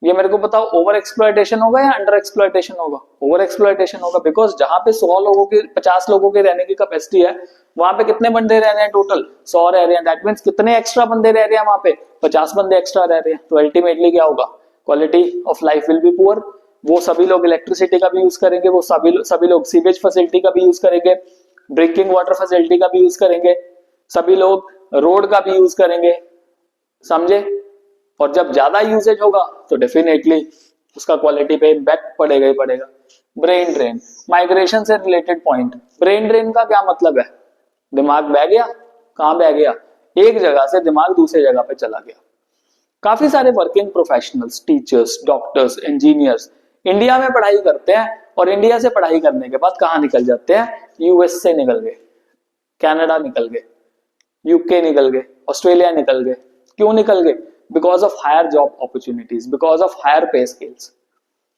ये मेरे को बताओ। ओवर एक्सप्लॉइटेशन होगा या अंडर एक्सप्लॉइटेशन होगा, ओवर एक्सप्लॉइटेशन होगा, बिकॉज जहां पे 100 लोगों की 50 लोगों के रहने की कैपेसिटी है वहां पे कितने बंदे रह रहे हैं, टोटल 100 रह रहे हैं, दैट मींस कितने एक्स्ट्रा बंदे रह रहे हैं वहां पे, 50 बंदे एक्स्ट्रा रह रहे हैं। तो अल्टीमेटली क्या होगा, quality of life will be poor. वो सभी लोग इलेक्ट्रिसिटी का भी यूज करेंगे, वो सभी लोग सीवेज फैसिलिटी का भी यूज करेंगे, ड्रिंकिंग वाटर फैसिलिटी का भी यूज करेंगे, सभी लोग रोड का भी यूज करेंगे, समझे। और जब ज्यादा यूजेज होगा तो डेफिनेटली उसका क्वालिटी पे इम्पैक्ट पड़ेगा ही पड़ेगा। ब्रेन ड्रेन, माइग्रेशन से रिलेटेड पॉइंट। ब्रेन ड्रेन का क्या मतलब है, दिमाग बह गया, कहां बह गया, एक जगह से दिमाग दूसरे जगह पे चला गया। काफी सारे working professionals, teachers, doctors, engineers India में पढ़ाई करते हैं और इंडिया से पढ़ाई करने के बाद कहां निकल जाते हैं, यूएस से निकल गए, कनाडा निकल गए, यूके निकल गए, ऑस्ट्रेलिया निकल गए। क्यों निकल गए, because of higher job opportunities, because of higher pay scales.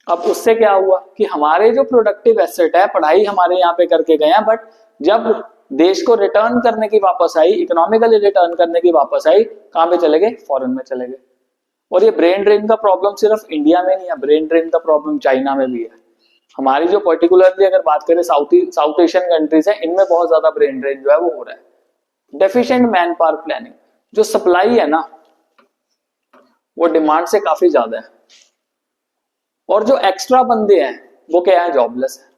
अब उससे क्या हुआ कि हमारे जो प्रोडक्टिव एसेट है, पढ़ाई हमारे यहाँ पे करके गए हैं, बट जब देश को रिटर्न करने की वापस आई, इकोनॉमिकली रिटर्न करने की वापस आई, कहां पे चले गए, फॉरेन में चले गए। और ये ब्रेन ड्रेन का प्रॉब्लम सिर्फ इंडिया में नहीं है, ब्रेन ड्रेन का प्रॉब्लम चाइना में भी है। हमारी जो पर्टिकुलरली अगर बात करें साउथ एशियन कंट्रीज है, इनमें बहुत ज्यादा ब्रेन ड्रेन जो है वो हो रहा है। डेफिशिएंट मैन पावर प्लानिंग, जो सप्लाई है ना वो डिमांड से काफी ज्यादा है, और जो एक्स्ट्रा बंदे हैं वो क्या है, जॉबलेस है।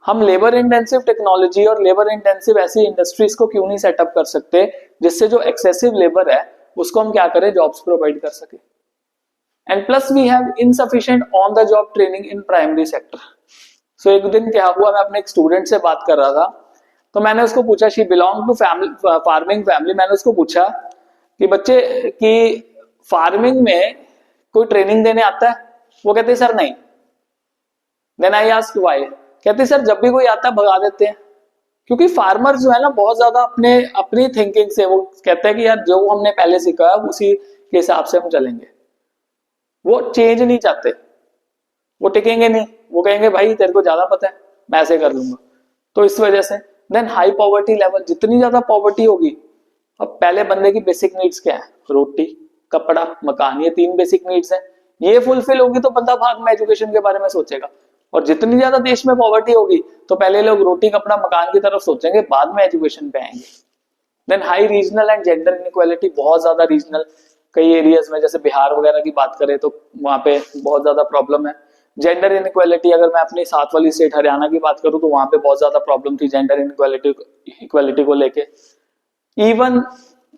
हम लेबर इंटेंसिव टेक्नोलॉजी और लेबर इंटेंसिव ऐसी इंडस्ट्रीज को क्यों नहीं सेटअप कर सकते जिससे जो एक्सेसिव लेबर है उसको हम क्या करें, जॉब्स प्रोवाइड कर सके। And plus we have insufficient on the job training in primary sector. So एक दिन क्या हुआ, मैं अपने एक स्टूडेंट से बात कर रहा था, तो मैंने उसको पूछा, she belong to farming family, मैंने उसको पूछा कि बच्चे की फार्मिंग में कोई ट्रेनिंग देने आता है, वो कहते सर नहीं। देन आई आस्क्ड व्हाई, कहते सर जब भी कोई आता है भगा देते हैं, क्योंकि फार्मर जो है ना बहुत ज्यादा अपनी थिंकिंग से वो कहते हैं कि यार जो हमने पहले सीखा है उसी के हिसाब से हम चलेंगे, वो चेंज नहीं चाहते, वो टिकेंगे नहीं, वो कहेंगे भाई तेरे को ज्यादा पता है मैं ऐसे कर लूंगा। तो इस वजह से देन हाई पॉवर्टी लेवल, जितनी ज्यादा पॉवर्टी होगी, अब पहले बंदे की बेसिक नीड्स क्या है, रोटी कपड़ा मकान, ये 3 बेसिक नीड्स है, ये फुलफिल होगी तो बंदा बाद में एजुकेशन के बारे में सोचेगा। और जितनी ज्यादा देश में पॉवर्टी होगी तो पहले लोग रोटी कपड़ा मकान की तरफ सोचेंगे, बाद में एजुकेशन पे आएंगे। Then high regional and gender inequality, बहुत ज्यादा रीजनल, कई एरियाज में जैसे बिहार वगैरह की बात करें तो वहां पे बहुत ज्यादा प्रॉब्लम है। जेंडर इनइक्वालिटी, अगर मैं अपनी साथ वाली स्टेट हरियाणा की बात करूं तो वहां पे बहुत ज्यादा प्रॉब्लम थी जेंडर इनइक्वालिटी को लेके। इवन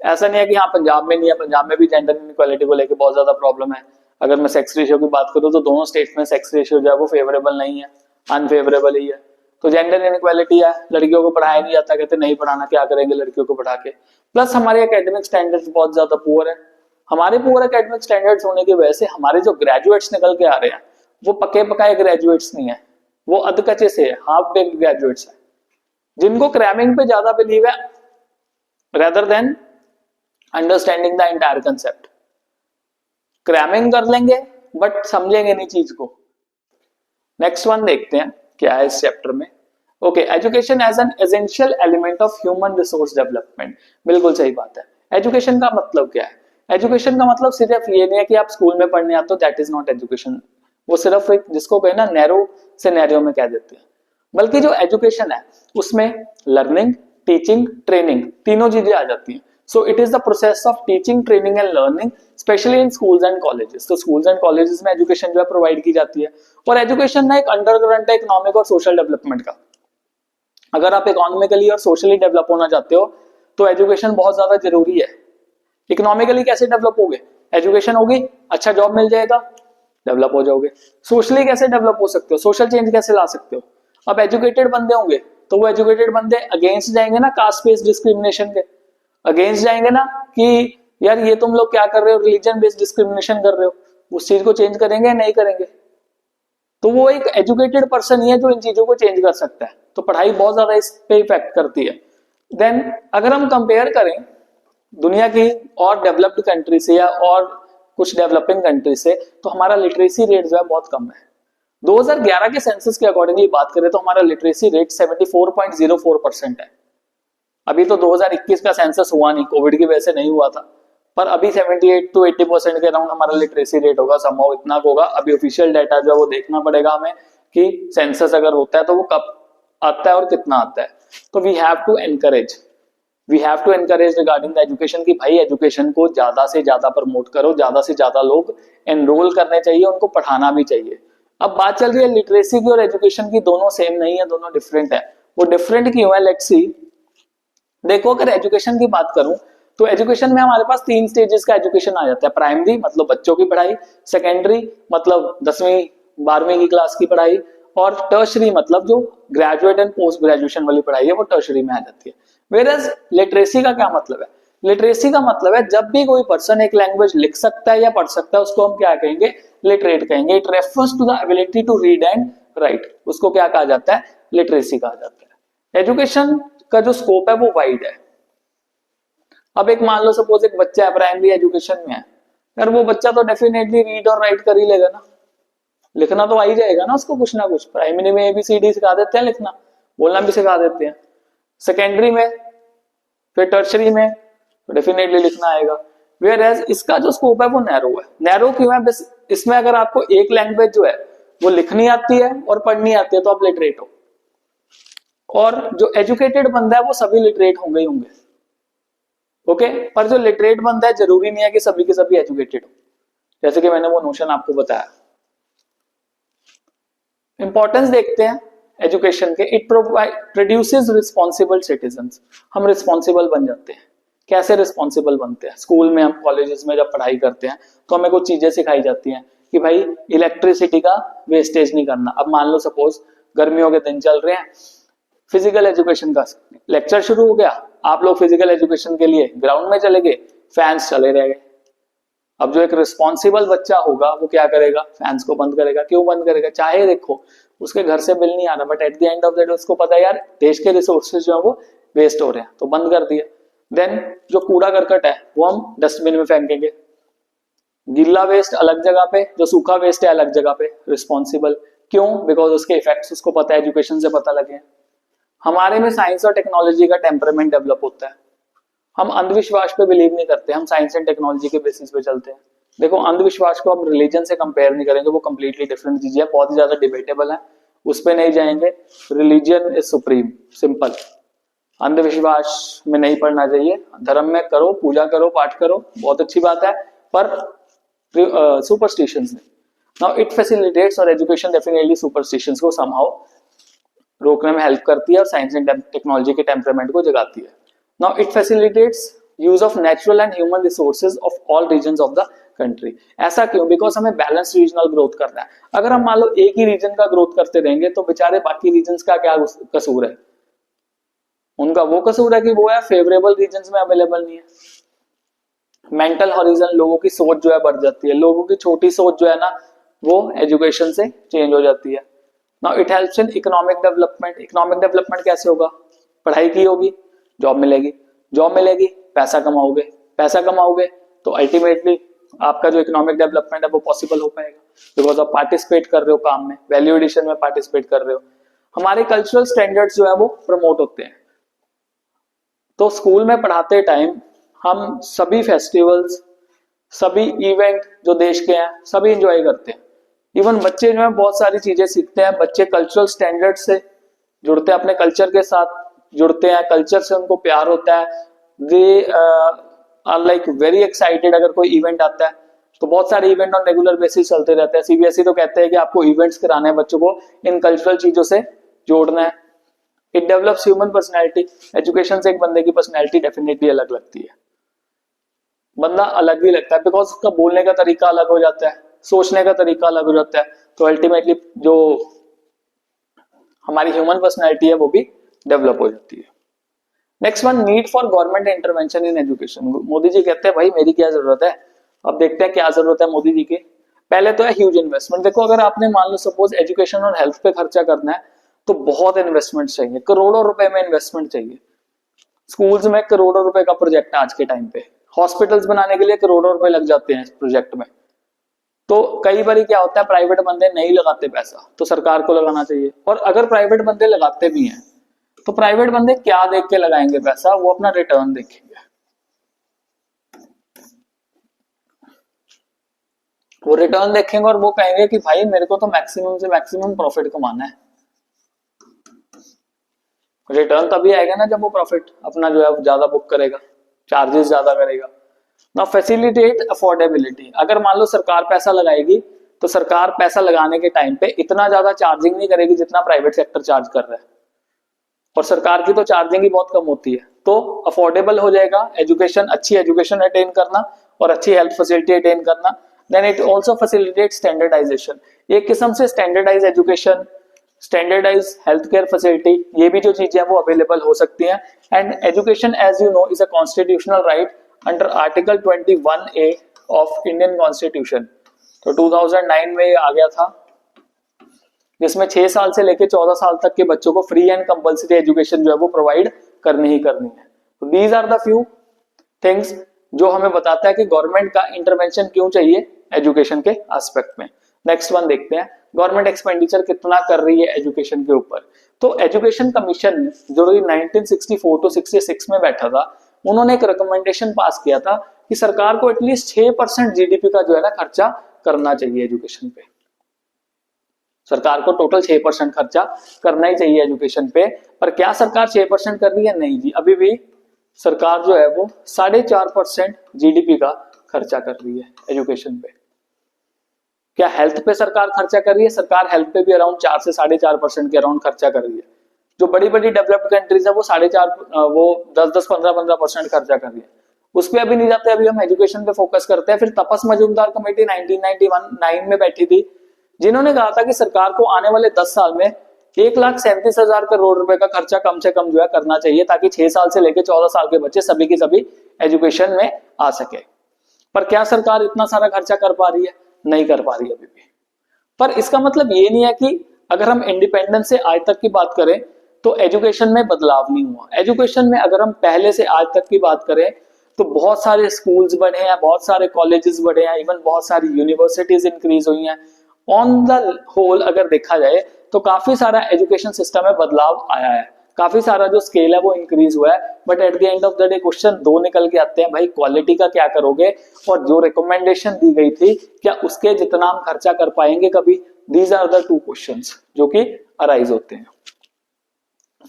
ऐसा नहीं है कि हाँ पंजाब में नहीं है, पंजाब में भी जेंडर इनइक्वालिटी को लेके बहुत ज्यादा प्रॉब्लम है। अगर मैं सेक्स रेशियो की बात करूं तो दोनों स्टेट्स में सेक्स रेशियो जो है वो फेवरेबल नहीं है, अनफेवरेबल ही है। तो जेंडर इनइक्वालिटी है, लड़कियों को पढ़ाया नहीं जाता, कहते नहीं पढ़ाना, क्या करेंगे लड़कियों को पढ़ा के। प्लस हमारे एकेडमिक स्टैंडर्ड्स बहुत ज्यादा पुअर है। हमारे पुअर एकेडमिक स्टैंडर्ड्स होने की वजह से हमारे जो ग्रेजुएट्स निकल के आ रहे हैं वो पके पकाए ग्रेजुएट्स नहीं है, वो अधकच्चे से है, हाफ बेक्ड ग्रेजुएट्स है, जिनको क्रैमिंग पे ज्यादा बिलीव है rather than understanding the entire concept. Cramming कर लेंगे बट समझेंगे नहीं चीज को। नेक्स्ट वन देखते हैं क्या है इस चैप्टर में। Okay, education as an essential element of human resource development. बिल्कुल सही बात है। एजुकेशन का मतलब क्या है? एजुकेशन का मतलब सिर्फ ये नहीं है कि आप स्कूल में पढ़ने आते हो, दैट इज नॉट एजुकेशन। वो सिर्फ एक जिसको कहे ना नैरो सिनेरियो में कह देते हैं, बल्कि जो एजुकेशन है उसमें लर्निंग, टीचिंग, ट्रेनिंग तीनों चीजें आ जाती हैं। So it is the process of teaching, training and learning specially in schools and colleges. तो स्कूल्स एंड कॉलेजेस में एजुकेशन जो है प्रोवाइड की जाती है। और एजुकेशन ना एक अंडरकरंट है इकोनॉमिक और सोशल डेवलपमेंट का। अगर आप इकोनॉमिकली और सोशली डेवलप होना चाहते हो तो एजुकेशन बहुत ज्यादा जरूरी है। इकोनॉमिकली कैसे डेवलप होगे? एजुकेशन होगी, अच्छा जॉब मिल जाएगा, डेवलप हो जाओगे। सोशली कैसे डेवलप हो सकते हो? सोशल चेंज कैसे ला सकते हो? अब एजुकेटेड बंदे होंगे तो वो एजुकेटेड बंदे अगेंस्ट जाएंगे ना कास्ट बेस्ड डिस्क्रिमिनेशन के, अगेंस्ट जाएंगे ना कि यार ये तुम लोग क्या कर रहे हो, रिलीजन बेस्ड डिस्क्रिमिनेशन कर रहे हो। उस चीज को चेंज करेंगे या नहीं करेंगे? तो वो एक एजुकेटेड पर्सन ही है जो इन चीजों को चेंज कर सकता है। तो पढ़ाई बहुत ज्यादा इस पे इफेक्ट करती है। देन अगर हम कंपेयर करें दुनिया की और डेवलप्ड कंट्री से या और कुछ डेवलपिंग कंट्री से, तो हमारा लिटरेसी रेट जो है बहुत कम है। 2011 के सेंसस के अकॉर्डिंगली बात करें तो हमारा लिटरेसी रेट 74.04% है। अभी तो 2021 का सेंसस हुआ नहीं, कोविड की वजह से नहीं हुआ था, पर अभी 78 to 80% के अराउंड हमारा लिटरेसी रेट होगा, संभव इतना होगा। अभी ऑफिशियल डाटा जो है वो देखना पड़ेगा हमें कि सेंसस अगर होता है तो वो कब आता है और कितना आता है। तो we have to encourage regarding the education की भाई एजुकेशन को ज्यादा से ज्यादा प्रमोट करो, ज्यादा से ज्यादा लोग एनरोल करने चाहिए, उनको पढ़ाना भी चाहिए। अब बात चल रही है लिटरेसी की और एजुकेशन की, दोनों सेम नहीं है, दोनों डिफरेंट है। वो डिफरेंट क्यों है? Let's see. देखो अगर एजुकेशन की बात करूं तो एजुकेशन में हमारे पास 3 स्टेजेस का एजुकेशन आ जाता है। प्राइमरी मतलब बच्चों की पढ़ाई, सेकेंडरी मतलब 10वीं 12वीं की क्लास की पढ़ाई, और टर्शरी मतलब जो ग्रेजुएट एंड पोस्ट ग्रेजुएशन वाली पढ़ाई है वो टर्शरी में आ जाती है। वेयरएज लिटरेसी का क्या मतलब है? लिटरेसी का मतलब है जब भी कोई पर्सन एक लैंग्वेज लिख सकता है या पढ़ सकता है उसको हम क्या कहेंगे? लिटरेट कहेंगे। It refers to the ability to read and write, उसको क्या कहा जाता है? लिटरेसी कहा जाता है। एजुकेशन का जो स्कोप है वो वाइड है। अब एक मान लो सपोज एक बच्चा है प्राइमरी एजुकेशन में है, यार वो बच्चा तो डेफिनेटली रीड और राइट कर ही लेगा ना, लिखना तो आ ही जाएगा ना उसको कुछ ना कुछ। प्राइमरी में ABCD सिखा देते हैं, लिखना बोलना भी सिखा देते हैं। सेकेंडरी में फिर टर्शरी में डेफिनेटली लिखना आएगा। वेयरएज इसका जो स्कोप है वो नैरो है। नैरो क्यों है? बस इसमें अगर आपको एक लैंग्वेज जो है वो लिखनी आती है और पढ़नी आती है तो आप लिटरेट हो, और जो एजुकेटेड बंदा है वो सभी लिटरेट होंगे ही होंगे। ओके, पर जो लिटरेट बंदा है जरूरी नहीं है कि सभी के सभी एजुकेटेड हो, जैसे कि मैंने वो नोशन आपको बताया। इंपॉर्टेंस देखते हैं एजुकेशन के। It produces responsible citizens. हम रिस्पॉन्सिबल बन जाते हैं। कैसे रिस्पॉन्सिबल बनते हैं? स्कूल में हम कॉलेजेस में जब पढ़ाई करते हैं तो हमें कुछ चीजें सिखाई जाती हैं कि भाई इलेक्ट्रिसिटी का वेस्टेज नहीं करना। अब मान लो सपोज गर्मियों के दिन चल रहे हैं, फिजिकल एजुकेशन का लेक्चर शुरू हो गया, आप लोग फिजिकल एजुकेशन के लिए ग्राउंड में चले गए, फैंस चले रह गए। अब जो एक रिस्पॉन्सिबल बच्चा होगा वो क्या करेगा? फैंस को बंद करेगा। क्यों बंद करेगा? चाहे देखो उसके घर से बिल नहीं आ रहा, but at the end of the day उसको पता है यार देश के रिसोर्सेज जो है वो वेस्ट हो रहे हैं, तो बंद कर दिया। देन जो कूड़ा करकट है वो हम डस्टबिन में फेंकेंगे, गीला वेस्ट अलग जगह पे, जो सूखा वेस्ट है अलग जगह पे। रिस्पॉन्सिबल क्यों? बिकॉज उसके इफेक्ट्स उसको पता है, एजुकेशन से पता लगे। हमारे में साइंस और टेक्नोलॉजी का टेम्परामेंट डेवलप होता है। हम अंधविश्वास पे बिलीव नहीं करते, हम साइंस एंड टेक्नोलॉजी के बेसिस पे चलते हैं। देखो अंधविश्वास को हम रिलीजन से कंपेयर नहीं करेंगे, वो कंप्लीटली डिफरेंट चीज है, बहुत ही ज्यादा डिबेटेबल है, उस पे नहीं जाएंगे। Religion is supreme, simple. अंधविश्वास में नहीं पढ़ना चाहिए, धर्म में करो, पूजा करो, पाठ करो, बहुत अच्छी बात है, पर सुपरस्टिशंस नहीं। नाउ इट फैसिलिटेट्स, और एजुकेशन डेफिनेटली सुपरस्टिशंस को समहाउ रोकने में हेल्प करती है और साइंस एंड टेक्नोलॉजी के टेम्परामेंट को जगाती है। Now it facilitates use of natural and human resources of all regions of the country. ऐसा क्यों? बिकॉज हमें बैलेंस रीजनल ग्रोथ करना है। अगर हम मान लो एक ही रीजन का ग्रोथ करते रहेंगे तो बेचारे बाकी रीजन्स का क्या कसूर है? उनका वो कसूर है कि वो है फेवरेबल रीजन्स में अवेलेबल नहीं है। मेंटल हॉरिजन, लोगों की सोच जो है बढ़ जाती है, लोगों की छोटी सोच जो है ना वो एजुकेशन से चेंज हो जाती है। Now it helps in economic development. Economic development कैसे होगा? पढ़ाई की होगी, जॉब मिलेगी, जॉब मिलेगी, पैसा कमाओगे, पैसा कमाओगे तो अल्टीमेटली आपका जो इकोनॉमिक डेवलपमेंट है वो पॉसिबल हो पाएगा, बिकॉज आप पार्टिसिपेट कर रहे हो काम में, वैल्यू एडिशन में पार्टिसिपेट कर रहे हो। हमारे कल्चरल स्टैंडर्ड्स जो है वो प्रमोट होते हैं। तो स्कूल में पढ़ाते टाइम हम सभी फेस्टिवल्स, सभी इवेंट जो देश के हैं सभी एंजॉय करते हैं। इवन बच्चे जो है बहुत सारी चीजें सीखते हैं, बच्चे कल्चरल स्टैंडर्ड से जुड़ते हैं, अपने कल्चर के साथ जुड़ते हैं, कल्चर से उनको प्यार होता है। They are like very excited. अगर कोई इवेंट आता है तो बहुत सारे इवेंट ऑन रेगुलर बेसिस चलते रहते हैं। सीबीएसई तो कहते हैं कि आपको इवेंट्स कराने हैं, बच्चों को इन कल्चरल चीजों से जोड़ना है। It develops human personality. Education से एक बंदे की पर्सनैलिटी डेफिनेटली अलग लगती है, बंदा अलग भी लगता है, बिकॉज उसका बोलने का तरीका अलग हो जाता है, सोचने का तरीका अलग हो जाता है। तो अल्टीमेटली जो हमारी ह्यूमन पर्सनैलिटी है वो भी डेवलप हो जाती है। Next one, need for government intervention in education. Modi ji कहते हैं भाई मेरी क्या जरूरत है। अब देखते हैं क्या जरूरत है मोदी जी की। पहले तो है ह्यूज इन्वेस्टमेंट। देखो अगर आपने मान लो सपोज एजुकेशन और हेल्थ पे खर्चा करना है तो बहुत इन्वेस्टमेंट चाहिए, करोड़ों रुपए में इन्वेस्टमेंट चाहिए। स्कूल्स में करोड़ों रुपए का प्रोजेक्ट है आज के टाइम पे, हॉस्पिटल्स बनाने के लिए करोड़ों रुपए लग जाते हैं इस प्रोजेक्ट में। तो कई बार क्या होता है, प्राइवेट बंदे नहीं लगाते पैसा, तो सरकार को लगाना चाहिए। और अगर प्राइवेट बंदे लगाते भी हैं तो प्राइवेट बंदे क्या देख के लगाएंगे पैसा, वो अपना रिटर्न देखेंगे। वो रिटर्न देखेंगे और वो कहेंगे कि भाई मेरे को तो मैक्सिमम से मैक्सिमम प्रॉफिट कमाना है। रिटर्न तभी आएगा ना जब वो प्रॉफिट अपना जो है ज्यादा बुक करेगा, चार्जेस ज्यादा करेगा। ना फैसिलिटेट अफोर्डेबिलिटी। अगर मान लो सरकार पैसा लगाएगी तो सरकार पैसा लगाने के टाइम पे इतना ज्यादा चार्जिंग नहीं करेगी जितना प्राइवेट सेक्टर चार्ज कर रहा है, और सरकार की तो चार्जिंग ही बहुत कम होती है। तो अफोर्डेबल हो जाएगा एजुकेशन, अच्छी एजुकेशन अटेन करना और अच्छी हेल्थ फैसिलिटी अटेन करना। Then it also facilitate standardization. एक किस्म से standardize education, standardize health care facility, ये भी जो चीजें हैं वो अवेलेबल हो सकती हैं। And education as you know is a constitutional right under article 21A of Indian constitution. तो 2009 में ये आ गया था, जिसमें 6 साल से लेकर 14 साल तक के बच्चों को फ्री एंड कंपलसरी एजुकेशन जो है वो प्रोवाइड करनी ही करनी है। तो these are the few things जो हमें बताता है कि गवर्नमेंट का इंटरवेंशन क्यों चाहिए एजुकेशन के एस्पेक्ट में। नेक्स्ट वन देखते हैं, गवर्नमेंट एक्सपेंडिचर कितना कर रही है एजुकेशन के ऊपर। तो एजुकेशन कमीशन जो 1964 to 66 में बैठा था, उन्होंने एक रिकमेंडेशन पास किया था कि सरकार को एटलीस्ट 6% जीडीपी का जो है ना खर्चा करना चाहिए एजुकेशन पे। सरकार को टोटल 6% खर्चा करना ही चाहिए एजुकेशन पे। पर क्या सरकार 6% कर रही है? नहीं जी, अभी भी सरकार जो है वो 4.5% जीडीपी का खर्चा कर रही है एजुकेशन पे। क्या हेल्थ पे सरकार खर्चा कर रही है? सरकार हेल्थ पे भी अराउंड 4 से 4.5% के अराउंड खर्चा कर रही है। जो बड़ी बड़ी डेवलप्ड कंट्रीज है वो 4.5, वो 10-10, 15-15% खर्चा कर रही है। उस पर अभी नहीं जाते, अभी हम एजुकेशन पे फोकस करते हैं। फिर तपस मजूमदार कमेटी 1991 में बैठी थी, जिन्होंने कहा था कि सरकार को आने वाले 10 साल में 1,37,000 करोड़ रुपए का खर्चा कम से कम जो है करना चाहिए, ताकि 6 साल से लेकर 14 साल के बच्चे सभी की सभी एजुकेशन में आ सके। पर क्या सरकार इतना सारा खर्चा कर पा रही है? नहीं कर पा रही अभी भी। पर इसका मतलब ये नहीं है कि अगर हम इंडिपेंडेंस से आज तक की बात करें तो एजुकेशन में बदलाव नहीं हुआ। एजुकेशन में अगर हम पहले से आज तक की बात करें तो बहुत सारे स्कूल्स बढ़े हैं, बहुत सारे कॉलेजेस बढ़े हैं, इवन बहुत सारी यूनिवर्सिटीज इंक्रीज हुई हैं। ऑन द होल अगर देखा जाए तो काफी सारा एजुकेशन सिस्टम में बदलाव आया है, काफी सारा जो स्केल है वो इंक्रीज हुआ है। But at the end of the day question 2 निकल के आते हैं, भाई क्वालिटी का क्या करोगे, और जो रिकमेंडेशन दी गई थी क्या उसके जितना हम खर्चा कर पाएंगे कभी? दीज आर द 2 क्वेश्चंस जो कि अराइज होते हैं।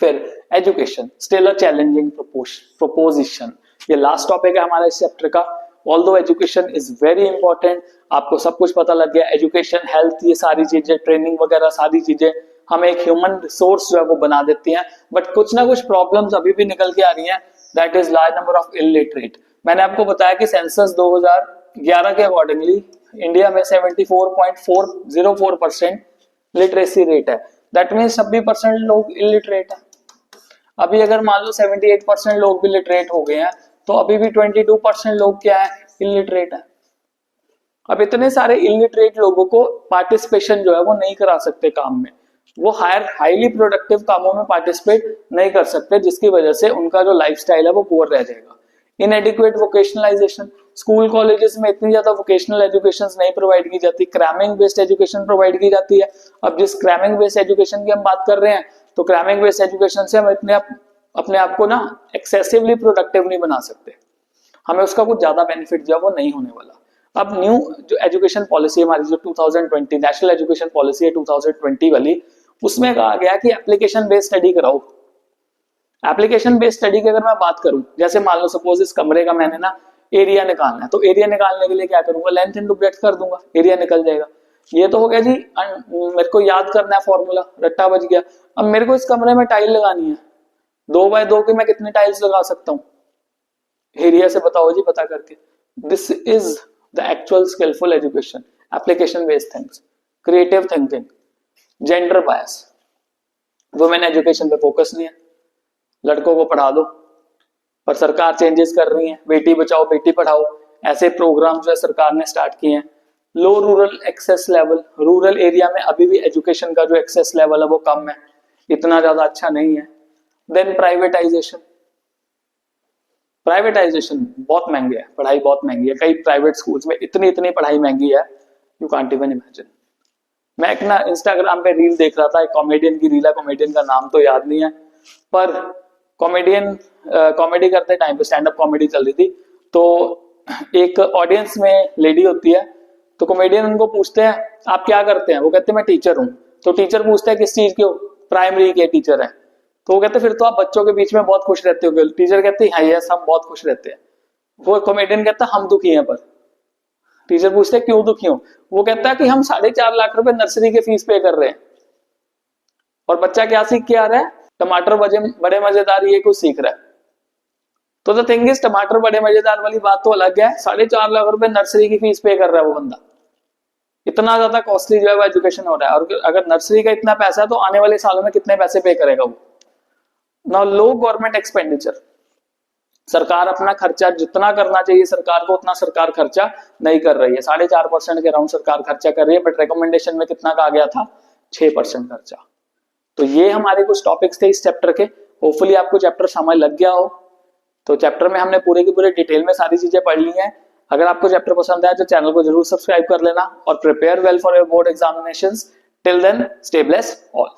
फिर education still a challenging proposition, ये लास्ट टॉपिक है हमारे इस चैप्टर का। Although education is very important, आपको सब कुछ पता लग गया, एजुकेशन, हेल्थ, ये सारी चीजें, ट्रेनिंग वगैरह सारी चीजें हमें एक ह्यूमन रिसोर्स जो है वो बना देती हैं। बट कुछ ना कुछ प्रॉब्लम्स अभी भी निकल के आ रही हैं, that is large number of illiterate. मैंने आपको बताया कि सेंसस 2011 के अकॉर्डिंगली इंडिया में 74.404% लिटरेसी रेट है। दैट मीन्स 70% लोग इलिटरेट है। अभी अगर मान लो 78% लोग भी लिटरेट हो गए हैं तो अभी भी 22% लोग क्या है? इलिटरेट है। अब इतने सारे इलिटरेट लोगों को पार्टिसिपेशन जो है वो नहीं करा सकते काम में, वो हाईली प्रोडक्टिव कामों में पार्टिसिपेट नहीं कर सकते, जिसकी वजह से उनका जो लाइफस्टाइल है वो पुअर रह जाएगा। इनएडिक्वेट वोकेशनलाइजेशन, स्कूल कॉलेजेस में इतनी ज्यादा वोकेशनल एजुकेशन नहीं प्रोवाइड की जाती, क्रैमिंग बेस्ड एजुकेशन प्रोवाइड की जाती है। अब जिस क्रैमिंग बेस्ड एजुकेशन की हम बात कर रहे हैं, तो क्रैमिंग बेस्ड एजुकेशन से हम अपने आप को ना एक्सेसिवली प्रोडक्टिव नहीं बना सकते, हमें उसका कुछ ज्यादा बेनिफिट जो है वो नहीं होने वाला। अब न्यू जो एजुकेशन पॉलिसी हमारी जो 2020 नेशनल एजुकेशन पॉलिसी है 2020 वाली, उसमें कहा गया कि एप्लीकेशन बेस्ड स्टडी कराओ। एप्लीकेशन बेस्ड स्टडी की अगर मैं बात करूं, जैसे मान लो सपोज इस कमरे का मैंने ना एरिया निकालना है, तो एरिया निकालने के लिए क्या करूंगा, लेंथ इनटू ब्रेड्थ कर दूंगा, एरिया निकल जाएगा। ये तो हो गया जी, मेरे को याद करना है फॉर्मूला, रट्टा बज गया। अब मेरे को इस कमरे में टाइल लगानी है, 2 बाय 2 की मैं कितनी टाइल्स लगा सकता हूँ, एरिया से बताओ जी, पता करके। This is the actual skillful education, application based things, creative thinking, gender bias, women education पे फोकस नहीं है, लड़कों को पढ़ा दो, पर सरकार चेंजेस कर रही है, बेटी बचाओ बेटी पढ़ाओ, ऐसे प्रोग्राम जो है सरकार ने स्टार्ट किए हैं। Low rural access level, rural area में अभी भी एजुकेशन का जो एक्सेस लेवल है वो कम है, इतना ज्यादा अच्छा नहीं है। देन प्राइवेटाइजेशन, प्राइवेटाइजेशन बहुत महंगे है, पढ़ाई बहुत महंगी है, कई प्राइवेट स्कूल्स में इतनी पढ़ाई महंगी है, यू कांट इवन इमेजिन। मैं एक ना इंस्टाग्राम पे रील देख रहा था, एक कॉमेडियन की रील है, कॉमेडियन का नाम तो याद नहीं है, पर कॉमेडियन कॉमेडी करते टाइम पे स्टैंड अप कॉमेडी चल रही थी, तो एक ऑडियंस में लेडी होती है, तो कॉमेडियन उनको पूछते हैं आप क्या करते हैं, वो कहते हैं मैं टीचर हूँ। तो टीचर पूछते हैं किस चीज के हो, प्राइमरी के टीचर है। तो वो कहते फिर तो आप बच्चों के बीच में बहुत खुश रहते हो। टीचर कहते हैं यस हम बहुत खुश रहते हैं। वो कॉमेडियन कहता है हम दुखी हैं। पर टीचर पूछते हैं क्यों दुखी हो, वो कहता है कि हम 4.5 लाख रुपए नर्सरी के फीस पे कर रहे हैं और बच्चा क्या सीख के आ रहा है, टमाटर बड़े मजेदार, ये कुछ सीख रहा है। तो द थिंग इज, टमाटर बड़े मजेदार वाली बात तो अलग है, 4.5 लाख रुपए नर्सरी की फीस पे कर रहा है वो बंदा। इतना ज्यादा कॉस्टली जो है वो एजुकेशन हो रहा है, और अगर नर्सरी का इतना पैसा है तो आने वाले सालों में कितने पैसे पे करेगा वो। नाउ लो गवर्नमेंट एक्सपेंडिचर, सरकार अपना खर्चा जितना करना चाहिए सरकार को उतना सरकार खर्चा नहीं कर रही है। 4.5% के अराउंड सरकार खर्चा कर रही है, बट रिकमेंडेशन में कितना कहा गया था, 6% खर्चा। तो ये हमारे कुछ टॉपिक्स थे इस चैप्टर के। होपफुली आपको चैप्टर समझ लग गया हो। तो चैप्टर में हमने पूरे की पूरे डिटेल में सारी चीजें पढ़ ली हैं। अगर आपको चैप्टर पसंद आया तो चैनल को जरूर सब्सक्राइब कर लेना और prepare well for your board examinations. Till then stay blessed all.